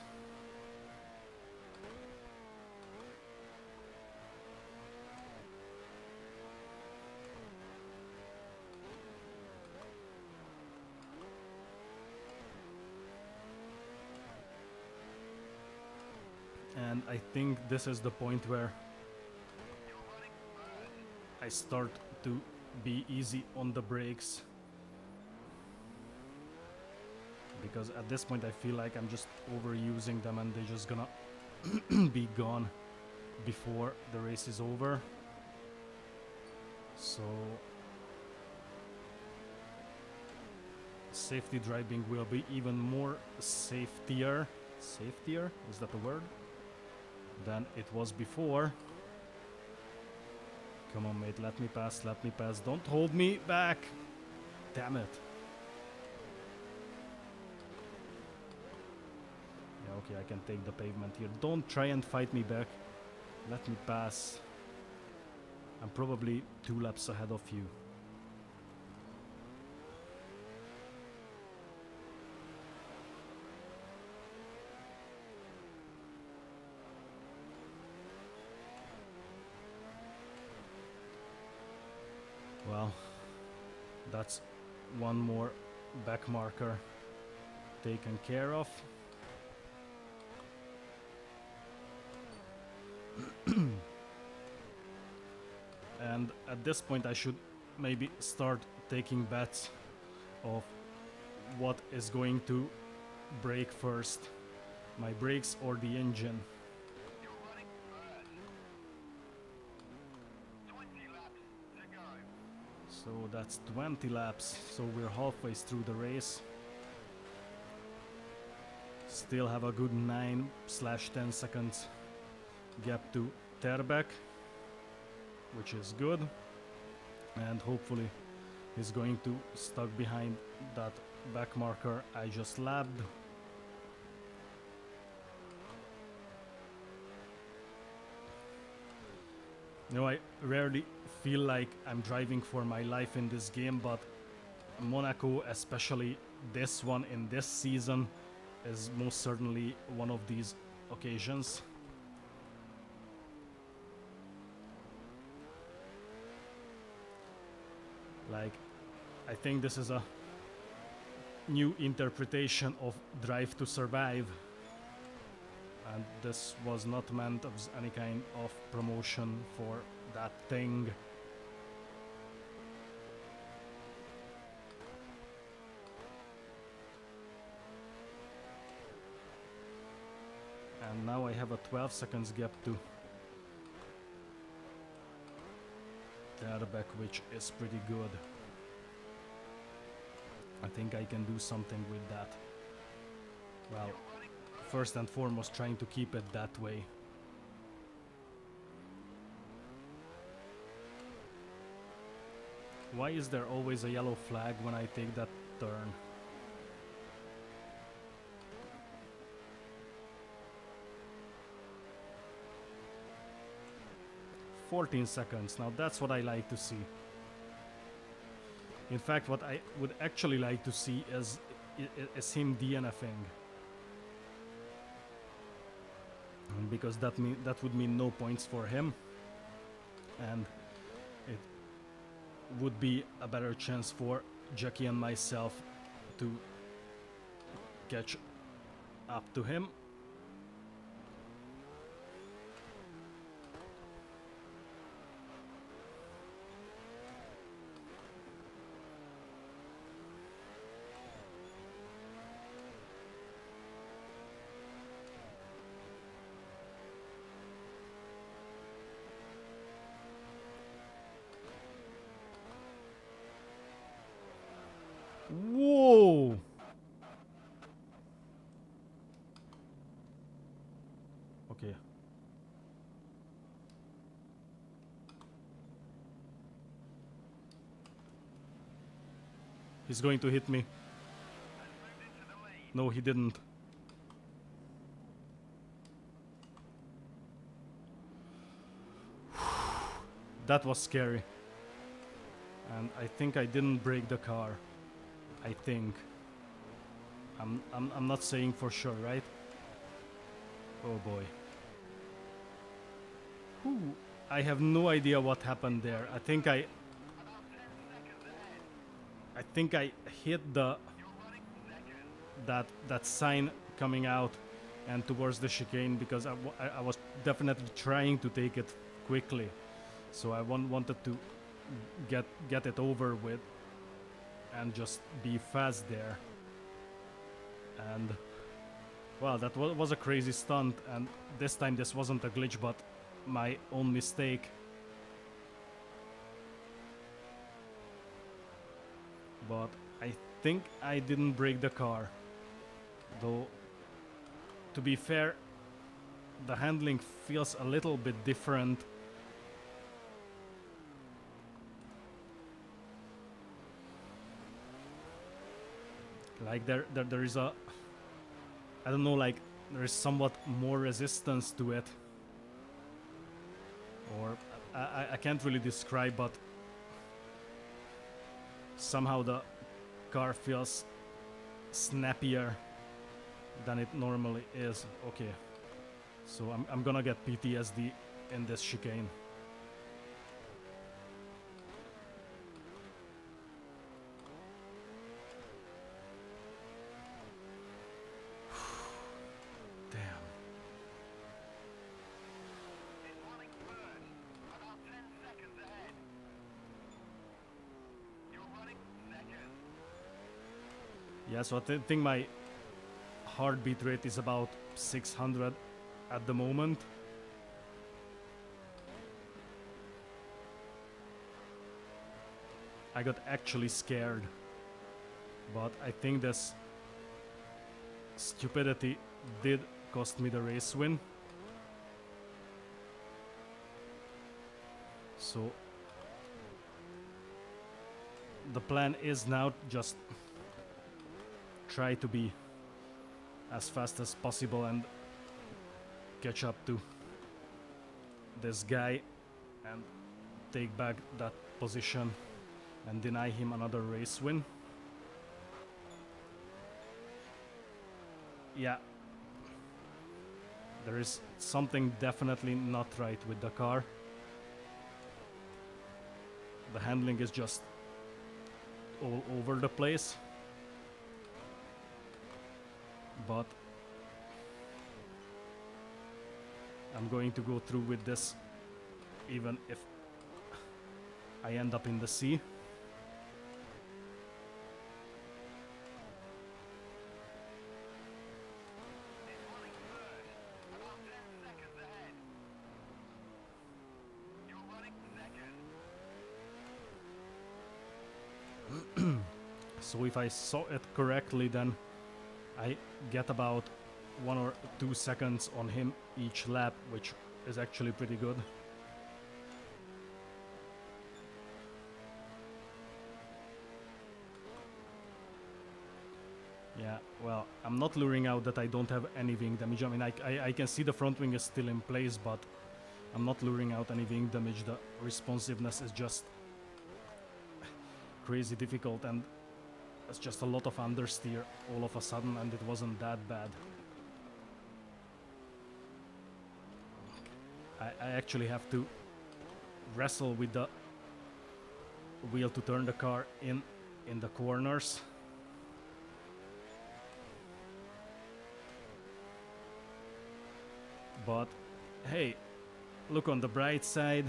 Speaker 1: And I think this is the point where I start to be easy on the brakes. Because at this point I feel like I'm just overusing them and they're just gonna be gone before the race is over. So safety driving will be even more safetier, is that the word, than it was before. Come on mate, let me pass, don't hold me back, damn it. Okay, I can take the pavement here. Don't try and fight me back. Let me pass. I'm probably 2 laps ahead of you. Well, that's one more back marker taken care of. And at this point I should maybe start taking bets of what is going to break first, my brakes or the engine. So that's 20 laps, so we're halfway through the race. Still have a good 9/10 seconds gap to Terbeck, which is good. And hopefully he's going to stuck behind that back marker I just lapped. You know, I rarely feel like I'm driving for my life in this game, but Monaco, especially this one in this season, is most certainly one of these occasions. Like, I think this is a new interpretation of Drive to Survive. And this was not meant as any kind of promotion for that thing. And now I have a 12 seconds gap to Terbeck, which is pretty good. I think I can do something with that. Well, first and foremost, trying to keep it that way. Why is there always a yellow flag when I take that turn? "14 seconds, now that's what I like to see. In fact, what I would actually like to see is him DNFing. Because that would mean no points for him, and it would be a better chance for Jackie and myself to catch up to him. Whoa! Okay. He's going to hit me. No, he didn't. That was scary. And I think I didn't break the car. I think. I'm not saying for sure, right? Oh boy. Whew. I have no idea what happened there. I think I hit that sign coming out and towards the chicane, because I was definitely trying to take it quickly. So I wanted to get it over with and just be fast there. And well, that was a crazy stunt, and this time this wasn't a glitch but my own mistake. But I think I didn't break the car, though to be fair, the handling feels a little bit different. Like there is a, I don't know, like there is somewhat more resistance to it. or I can't really describe, but somehow the car feels snappier than it normally is. Okay, so I'm gonna get PTSD in this chicane. Damn. Yeah, so I think my heartbeat rate is about 600 at the moment. I got actually scared, but I think this stupidity did cost me the race win. So the plan is now just try to be as fast as possible and catch up to this guy and take back that position and deny him another race win. Yeah, there is something definitely not right with the car. The handling is just all over the place. But I'm going to go through with this even if I end up in the sea. So if I saw it correctly, then I get about 1 or 2 seconds on him each lap, which is actually pretty good. Yeah, well, I'm not luring out that I don't have any wing damage. I mean, I can see the front wing is still in place, but I'm not luring out any wing damage. The responsiveness is just crazy difficult, and it's just a lot of understeer all of a sudden, and it wasn't that bad. I actually have to wrestle with the wheel to turn the car in the corners. But hey, look on the bright side.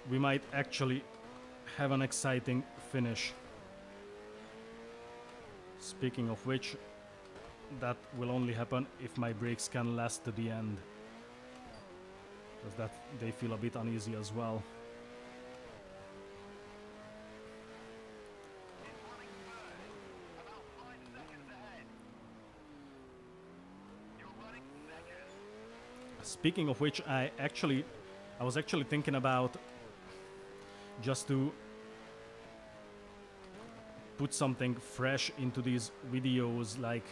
Speaker 1: We might actually have an exciting finish. Speaking of which, that will only happen if my brakes can last to the end, because that they feel a bit uneasy as well. Speaking of which, I was actually thinking about just to put something fresh into these videos, like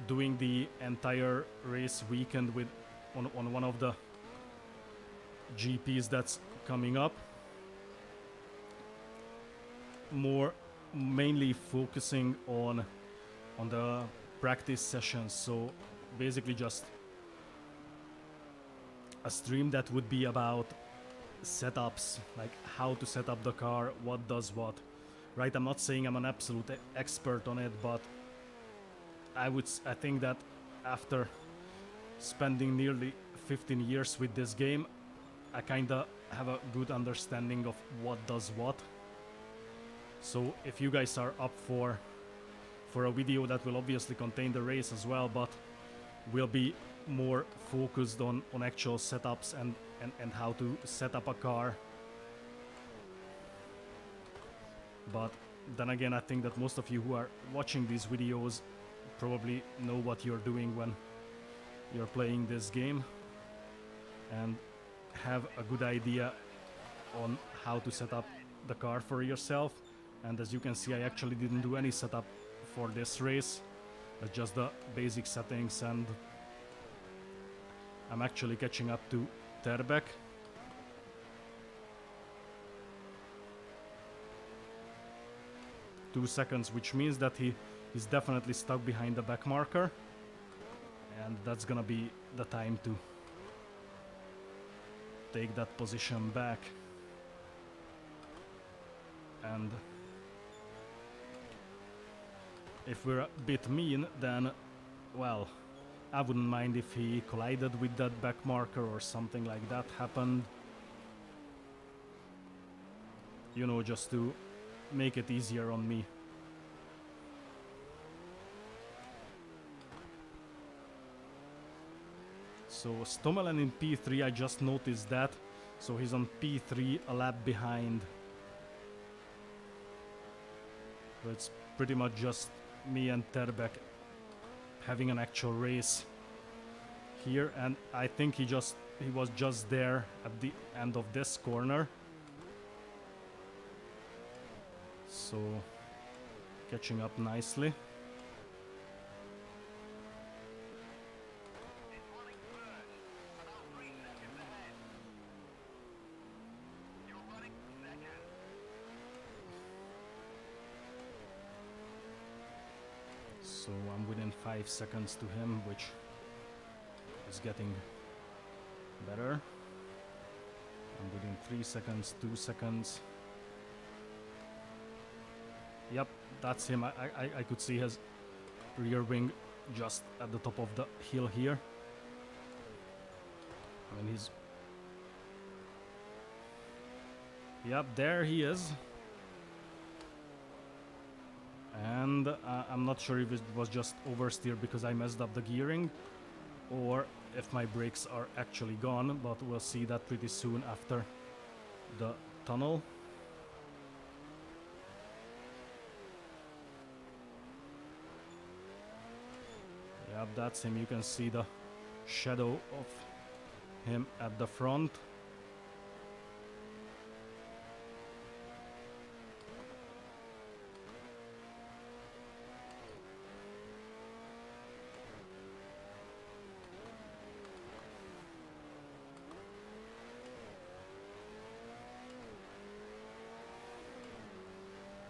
Speaker 1: doing the entire race weekend with on one of the GPs that's coming up, mainly focusing on the practice sessions. So basically just a stream that would be about setups, like how to set up the car, what does what, right? I'm not saying I'm an absolute expert on it, but I think that after spending nearly 15 years with this game, I kinda have a good understanding of what does what. So if you guys are up for a video that will obviously contain the race as well, but will be more focused on actual setups and how to set up a car. But then again, I think that most of you who are watching these videos probably know what you're doing when you're playing this game and have a good idea on how to set up the car for yourself. And as you can see, I actually didn't do any setup for this race, just the basic settings and I'm actually catching up to Terbeck. Two seconds, which means that he's definitely stuck behind the back marker. And that's gonna be the time to take that position back. And if we're a bit mean, then, well, I wouldn't mind if he collided with that back marker or something like that happened. You know, just to make it easier on me. So Stommelen in P3, I just noticed that. So he's on P3, a lap behind. So it's pretty much just me and Terbeck having an actual race here, and I think he was just there at the end of this corner. So catching up nicely. So I'm within 5 seconds to him, which is getting better. I'm within 3 seconds, 2 seconds. Yep, that's him. I could see his rear wing just at the top of the hill here. I mean, he's... Yep, there he is. And I'm not sure if it was just oversteer because I messed up the gearing, or if my brakes are actually gone, but we'll see that pretty soon after the tunnel. Yep, that's him. You can see the shadow of him at the front.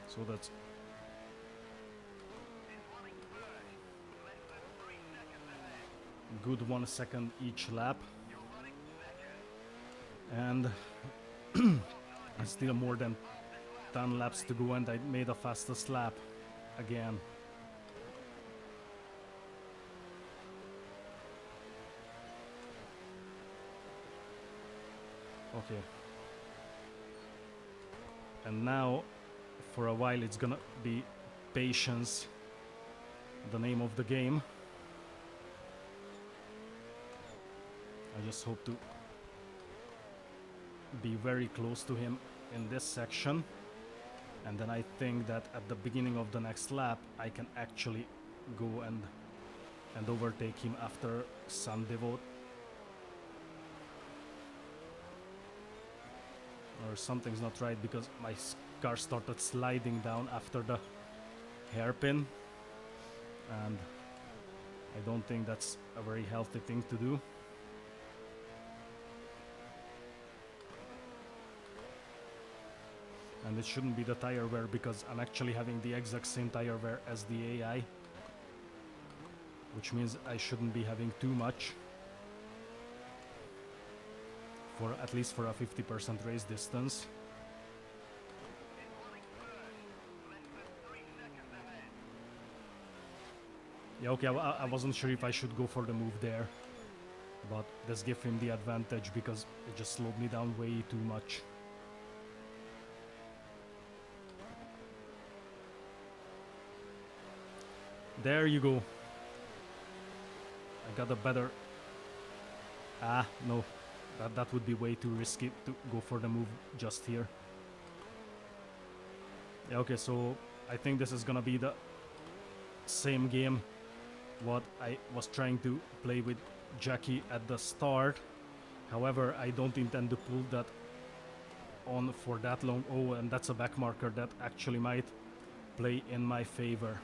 Speaker 1: So that's good 1 second each lap, and still more than 10 laps to go, and I made the fastest lap again. Okay, and now for a while it's gonna be patience, the name of the game. I just hope to be very close to him in this section, and then I think that at the beginning of the next lap I can actually go and overtake him after Sun Devote. Or something's not right because my car started sliding down after the hairpin, and I don't think that's a very healthy thing to do. And it shouldn't be the tire wear because I'm actually having the exact same tire wear as the AI, which means I shouldn't be having too much, for at least for a 50% race distance. Yeah, okay, I wasn't sure if I should go for the move there, but this gave him the advantage because it just slowed me down way too much. There you go. I got a better... no. That would be way too risky to go for the move just here. Yeah, okay, so I think this is gonna be the same game what I was trying to play with Jackie at the start. However, I don't intend to pull that on for that long. Oh, and that's a back marker that actually might play in my favor.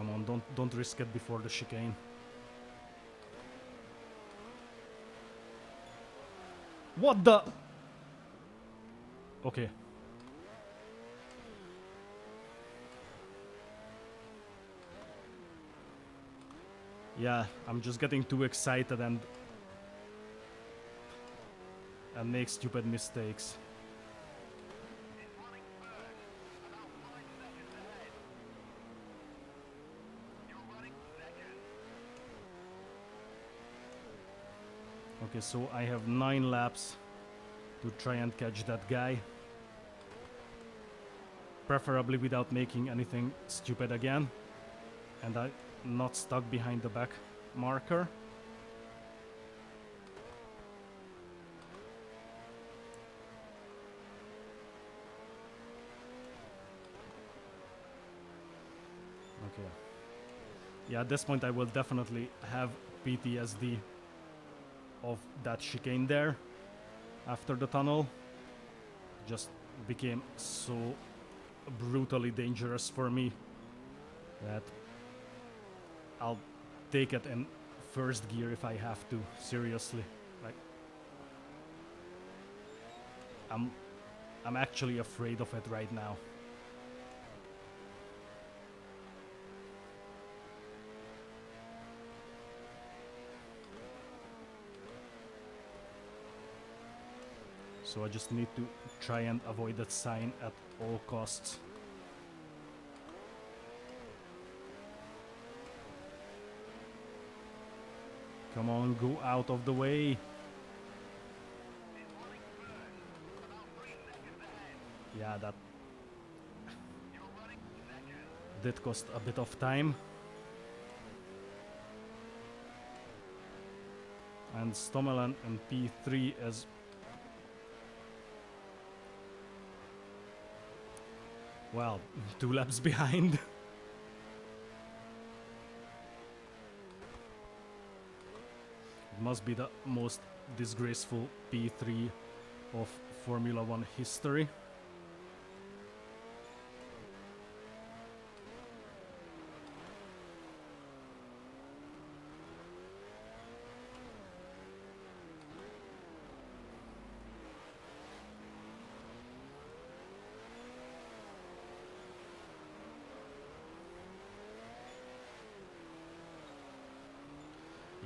Speaker 1: Come on, don't risk it before the chicane. What the? Okay. Yeah, I'm just getting too excited and make stupid mistakes. Okay, so I have 9 laps to try and catch that guy. Preferably without making anything stupid again. And I'm not stuck behind the back marker. Okay. Yeah, at this point I will definitely have PTSD of that chicane there after the tunnel. Just became so brutally dangerous for me that I'll take it in first gear if I have to. Seriously, like I'm actually afraid of it right now. So I just need to try and avoid that sign at all costs. Come on, go out of the way. Yeah, that did cost a bit of time. And Stommelen in P3 is well, 2 laps behind. It must be the most disgraceful P3 of Formula 1 history.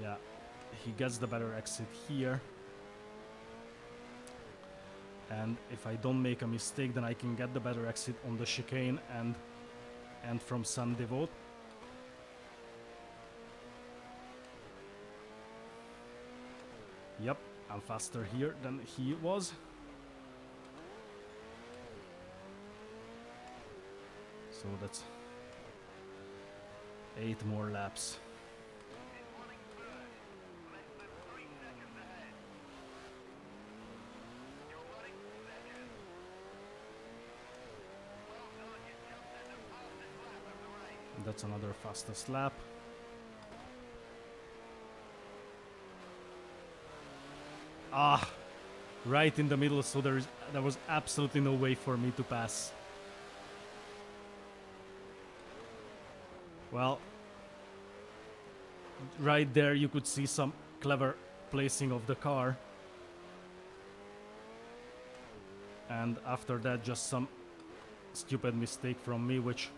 Speaker 1: Yeah, he gets the better exit here. And if I don't make a mistake, then I can get the better exit on the chicane and from San Devote. Yep, I'm faster here than he was. So that's 8 more laps. That's another fastest lap. Ah, right in the middle, so there was absolutely no way for me to pass. Well, right there you could see some clever placing of the car. And after that, just some stupid mistake from me, which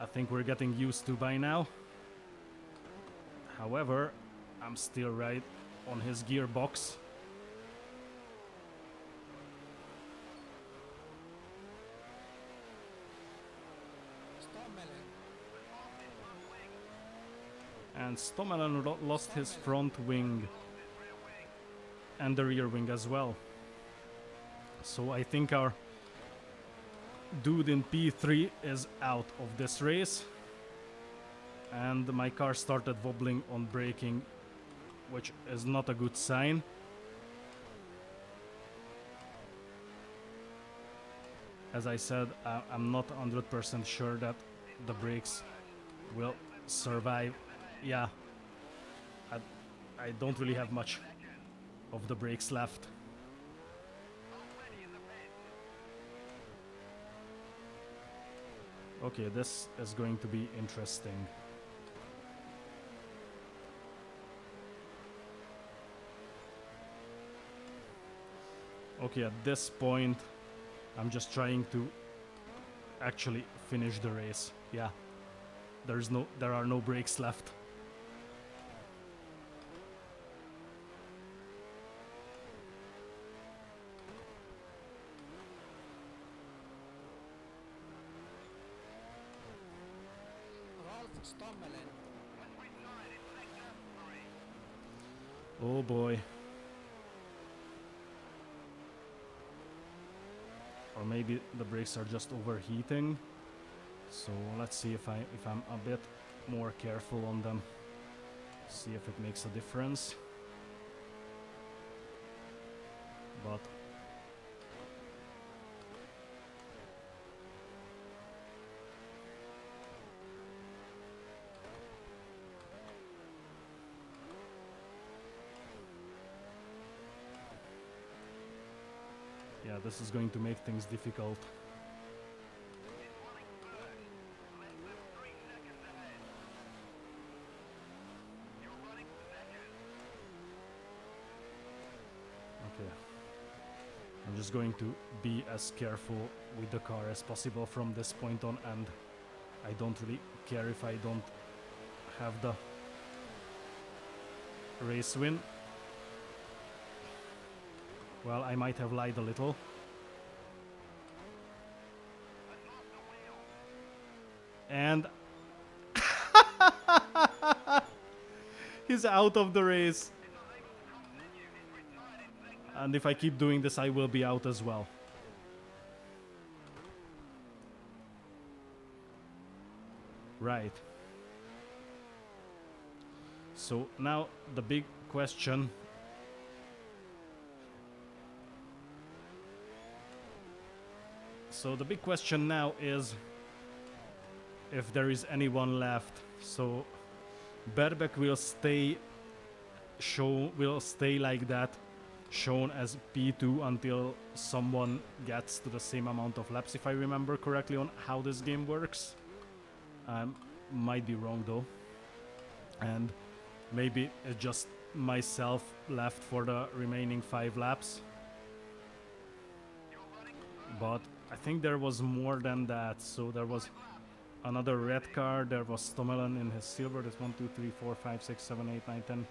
Speaker 1: I think we're getting used to by now. However, I'm still right on his gearbox. And Stommelen lost his front wing and the rear wing as well. So I think our dude in P3 is out of this race. And my car started wobbling on braking, which is not a good sign. As I said, I'm not 100% sure that the brakes will survive. Yeah, I don't really have much of the brakes left. Okay, this is going to be interesting. Okay, at this point, I'm just trying to actually finish the race. Yeah, there are no brakes left.
Speaker 2: Ralph Stommelen.
Speaker 1: Oh boy. Or maybe the brakes are just overheating. So let's see if I'm a bit more careful on them. See if it makes a difference. But yeah, this is going to make things difficult. Okay. I'm just going to be as careful with the car as possible from this point on, and I don't really care if I don't have the race win. Well, I might have lied a little. And he's out of the race. And if I keep doing this, I will be out as well. Right. So now the big question. So the big question now is if there is anyone left. So Berbeck will stay like that, shown as P2 until someone gets to the same amount of laps, if I remember correctly on how this game works. Might be wrong though. And maybe it's just myself left for the remaining 5 laps. But I think there was more than that. So there was another red car, there was Stommelen in his silver. There's 1, 2, 3, 4, 5, 6, 7, 8, 9, 10.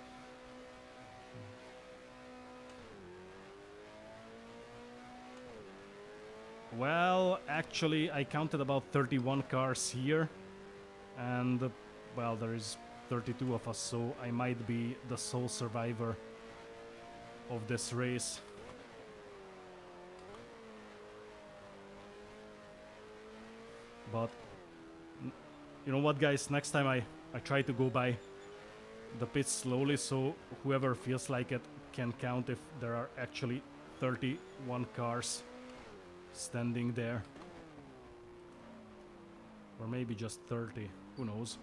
Speaker 1: Well, actually, I counted about 31 cars here, and well, there is 32 of us, so I might be the sole survivor of this race. But you know what, guys, next time I try to go by the pits slowly, so whoever feels like it can count if there are actually 31 cars standing there, or maybe just 30, who knows.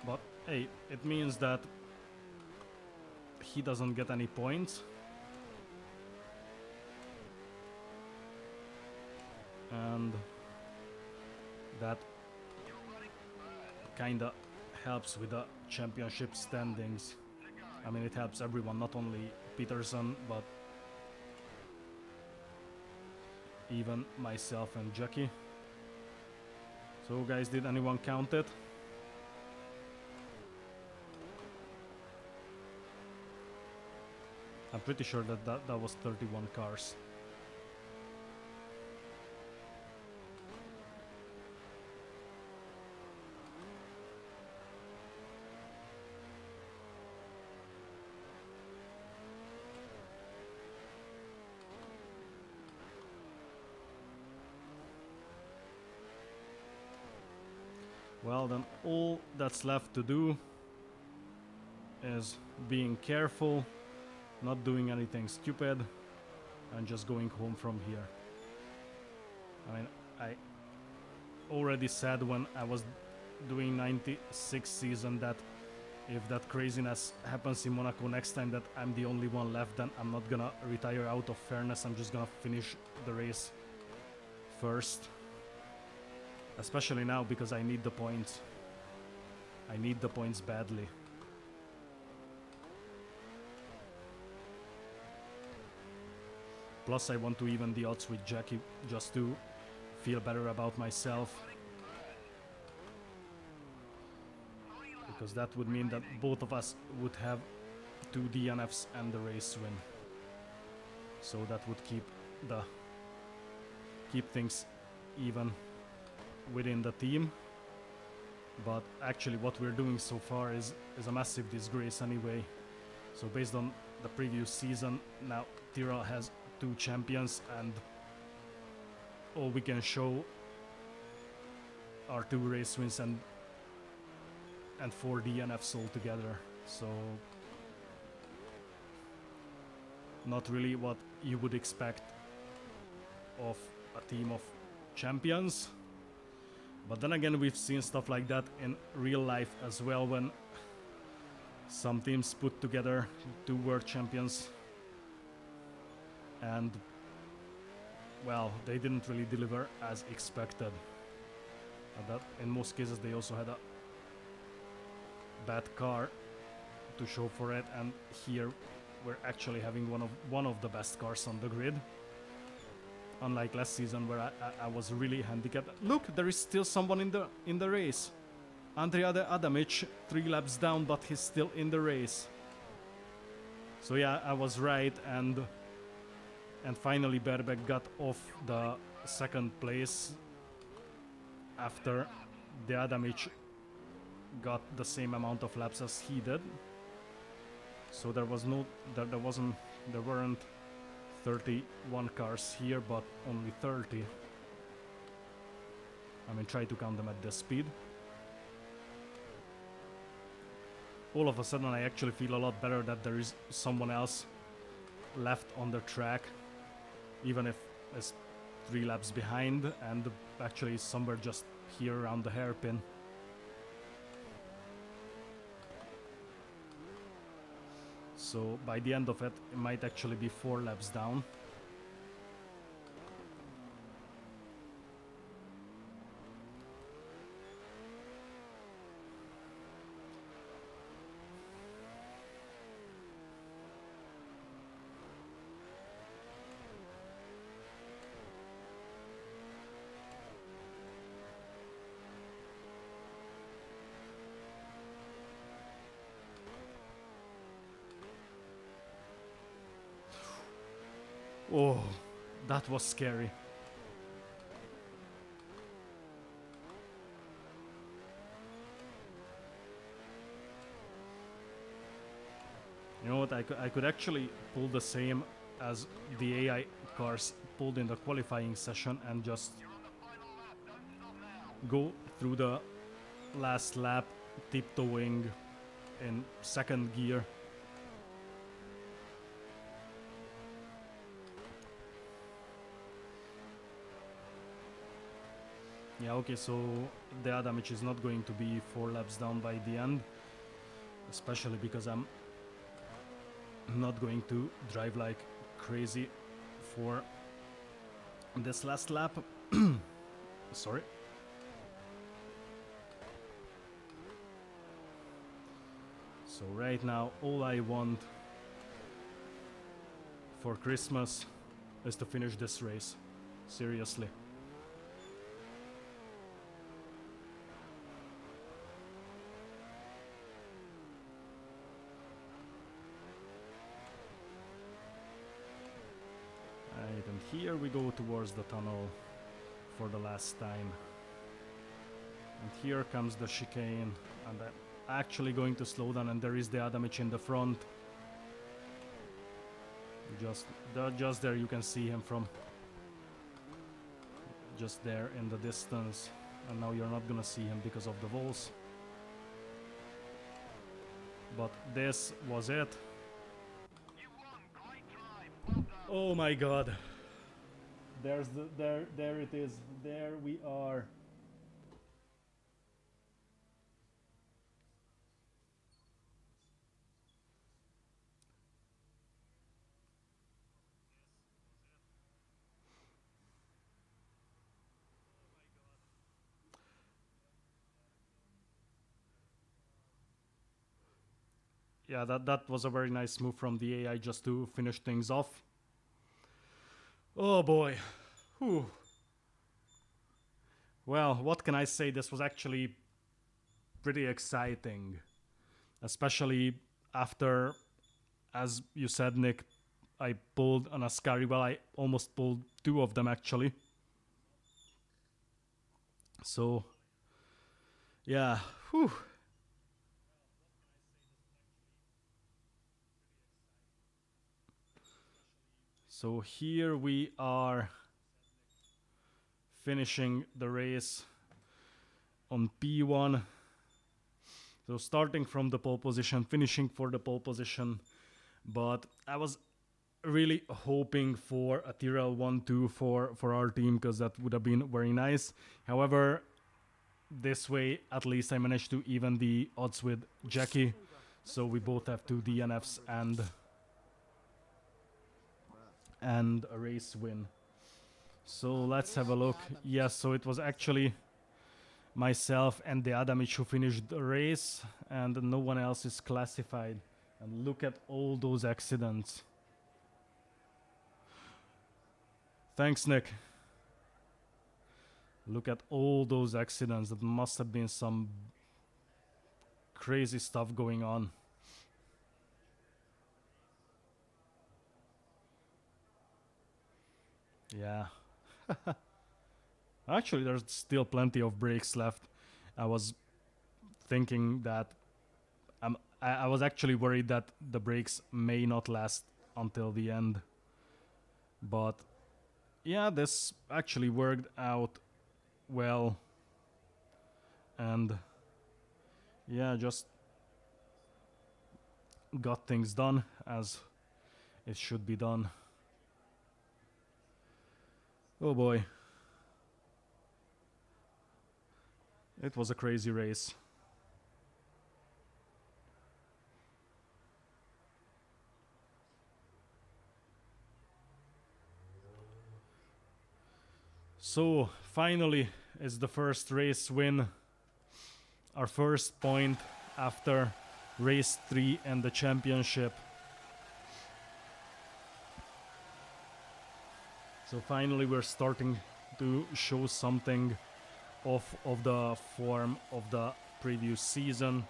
Speaker 1: But hey, it means that he doesn't get any points. And that kinda helps with the championship standings. I mean, it helps everyone, not only Peterson, but even myself and Jackie. So guys, did anyone count it? I'm pretty sure that was 31 cars. Well, then all that's left to do is being careful, not doing anything stupid, and just going home from here. I mean, I already said when I was doing 96 season that if that craziness happens in Monaco next time, that I'm the only one left, then I'm not gonna retire out of fairness. I'm just gonna finish the race first. Especially now, because I need the points. I need the points badly. Plus I want to even the odds with Jackie just to feel better about myself. Because that would mean that both of us would have 2 DNFs and the race win. So that would keep things even within the team. But actually what we're doing so far is a massive disgrace anyway. So based on the previous season, now Tyrrell has 2 champions, and all we can show are 2 race wins and 4 DNFs altogether. So not really what you would expect of a team of champions. But then again, we've seen stuff like that in real life as well, when some teams put together 2 world champions and, well, they didn't really deliver as expected. That in most cases they also had a bad car to show for it, and here we're actually having one of the best cars on the grid. Unlike last season where I was really handicapped. Look, there is still someone in the race. Andrea Adamic, 3 laps down, but he's still in the race. So yeah, I was right, and finally Berbeck got off the 2nd place after the Adamic got the same amount of laps as he did. So there weren't 31 cars here, but only 30. I mean, try to count them at this speed. All of a sudden I actually feel a lot better that there is someone else left on the track, even if it's 3 laps behind, and actually somewhere just here around the hairpin. So by the end of it, it might actually be 4 laps down. Oh, that was scary. You know what, I could actually pull the same as the AI cars pulled in the qualifying session and just go through the last lap tiptoeing in 2nd gear. Yeah, okay, so the damage is not going to be 4 laps down by the end, especially because I'm not going to drive like crazy for this last lap. Sorry. So right now all I want for Christmas is to finish this race. Seriously. Right, and here we go towards the tunnel for the last time. And here comes the chicane, and I'm actually going to slow down, and there is the Adamic in the front. Just there you can see him from just there in the distance, and now you're not gonna see him because of the walls. but this was it. Oh my god. There it is. There we are. Yeah, that was a very nice move from the AI just to finish things off. Oh boy. Whew. Well, what can I say? This was actually pretty exciting. Especially after, as you said, Nick, I pulled an Ascari. Well, I almost pulled two of them actually. So, yeah. Whew. So here we are finishing the race on P1. So starting from the pole position, finishing for the pole position. But I was really hoping for a Tyrrell 1-2 for our team, because that would have been very nice. However, this way at least I managed to even the odds with Jackie. So we both have 2 DNFs and a race win. So let's have a look. Yes, so it was actually myself and the Adamic who finished the race, and no one else is classified. And look at all those accidents. Thanks, Nick. Look at all those accidents. That must have been some crazy stuff going on. Yeah. Actually, there's still plenty of breaks left. I was thinking that I was actually worried that the breaks may not last until the end. But yeah, this actually worked out well. And yeah, just got things done as it should be done. Oh boy. It was a crazy race. So finally is the first race win. Our first point after race 3 and the championship. So finally we're starting to show something of the form of the previous season.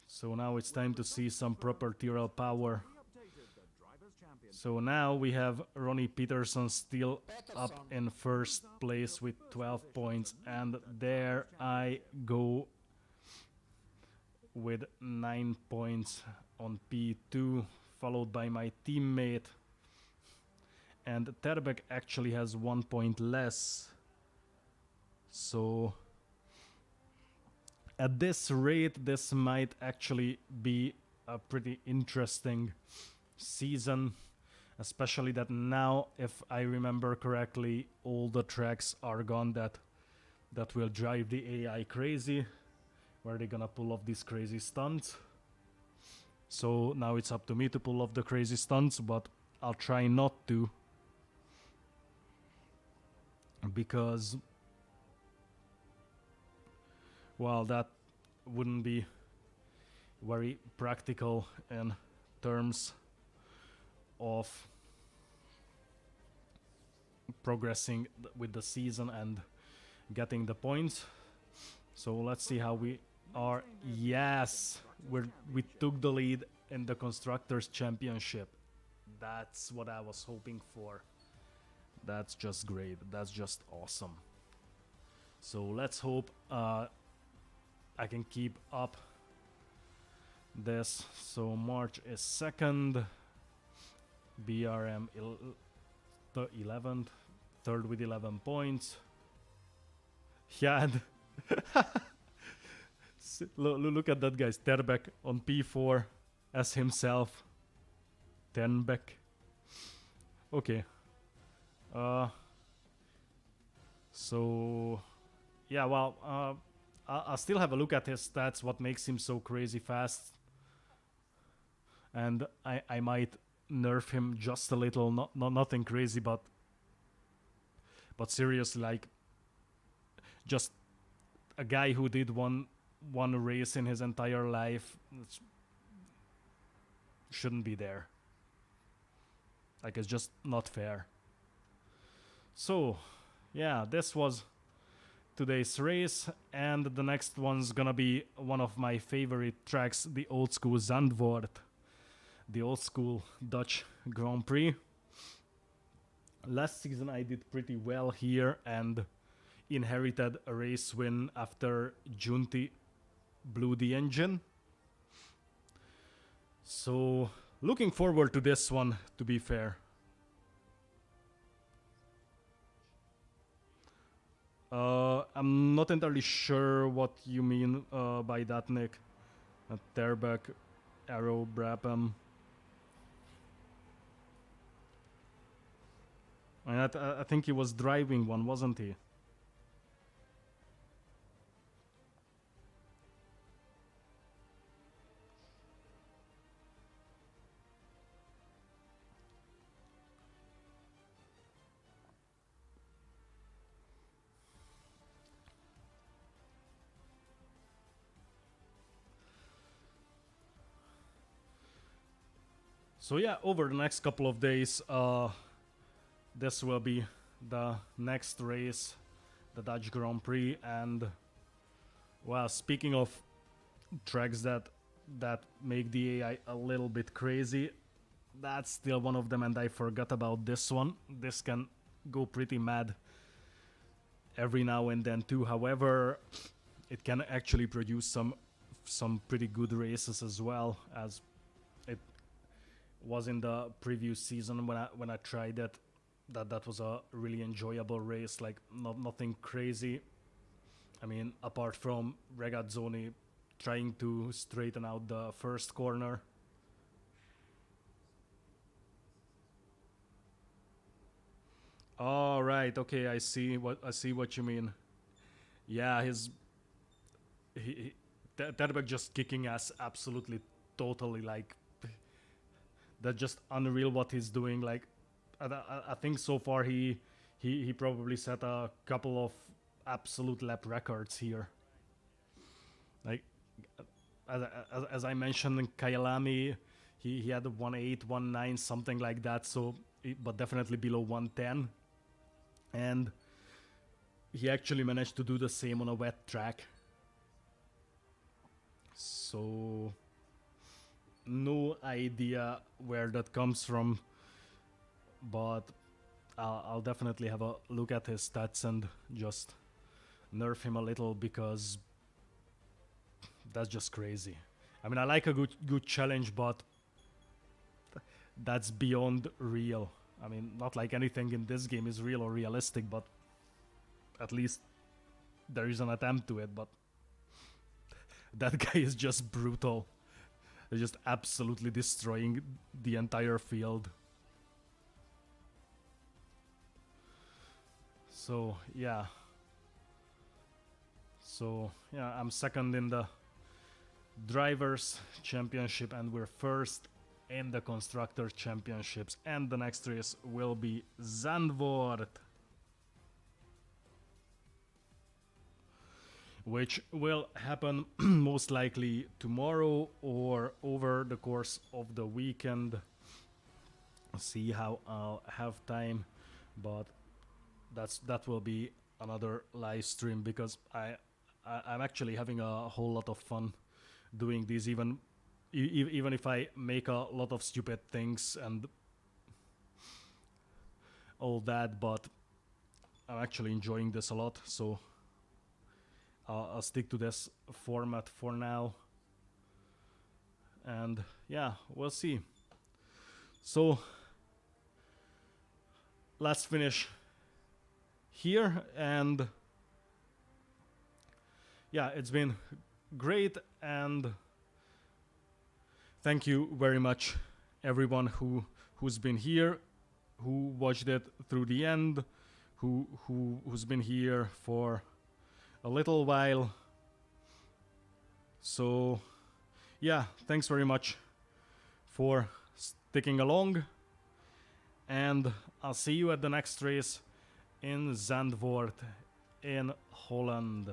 Speaker 1: So now it's time to see some proper Tyrrell power. So now we have Ronnie Peterson still up in first place with 12 points, and there I go with 9 points on P2, followed by my teammate. And Terbeck actually has 1 point less. So at this rate, this might actually be a pretty interesting season. Especially that now, if I remember correctly, all the tracks are gone that will drive the AI crazy. Where they're gonna pull off these crazy stunts. So now it's up to me to pull off the crazy stunts, but I'll try not to. Because, well, that wouldn't be very practical in terms of progressing with the season and getting the points. So let's see how we are. Yes, we took the lead in the Constructors' Championship. That's what I was hoping for. That's just great. That's just awesome. So let's hope I can keep up this. So March is 2nd. BRM 11th, 3rd with 11 points. Yeah, and look at that guy, Sterbeck on P4 as himself. Tenbeck. Okay. So yeah, well, I'll still have a look at his stats, what makes him so crazy fast. And I might nerf him just a little, nothing crazy, but seriously, like, just a guy who did one race in his entire life shouldn't be there. Like, it's just not fair. So yeah, this was today's race, and the next one's gonna be one of my favorite tracks, the old school Zandvoort, the old school Dutch Grand Prix. Last season I did pretty well here and inherited a race win after Junti blew the engine. So looking forward to this one, to be fair. I'm not entirely sure what you mean by that, Nick. Terbeck, Arrow, Brabham. I think he was driving one, wasn't he? So yeah, over the next couple of days, this will be the next race, the Dutch Grand Prix, and well, speaking of tracks that make the AI a little bit crazy, that's still one of them, and I forgot about this one. This can go pretty mad every now and then too. However, it can actually produce some pretty good races as well, as it was in the previous season when I tried it. That was a really enjoyable race, like nothing crazy. I mean, apart from Regazzoni trying to straighten out the first corner. All right, okay, I see what you mean. Yeah, Terbeck just kicking ass, absolutely, totally, like, that's just unreal what he's doing. Like, I think so far he probably set a couple of absolute lap records here. Like, as I mentioned, in Kyalami, he had 1.8, 1.9, something like that. So, but definitely below 110, and he actually managed to do the same on a wet track. So, no idea where that comes from, but I'll definitely have a look at his stats and just nerf him a little, because that's just crazy. I mean, I like a good challenge, but that's beyond real. I mean, not like anything in this game is real or realistic, but at least there is an attempt to it. But that guy is just brutal. They're just absolutely destroying the entire field. So yeah, I'm second in the Drivers' Championship, and we're first in the Constructor Championships. And the next race will be Zandvoort, which will happen most likely tomorrow or over the course of the weekend. See how I'll have time, but that will be another live stream, because I'm actually having a whole lot of fun doing these, even if I make a lot of stupid things and all that, but I'm actually enjoying this a lot. So I'll stick to this format for now, and yeah, we'll see. So let's finish here, and yeah, it's been great, and thank you very much everyone who's been here, who watched it through the end, who's been here for a little while. So yeah, thanks very much for sticking along, and I'll see you at the next race in Zandvoort in Holland.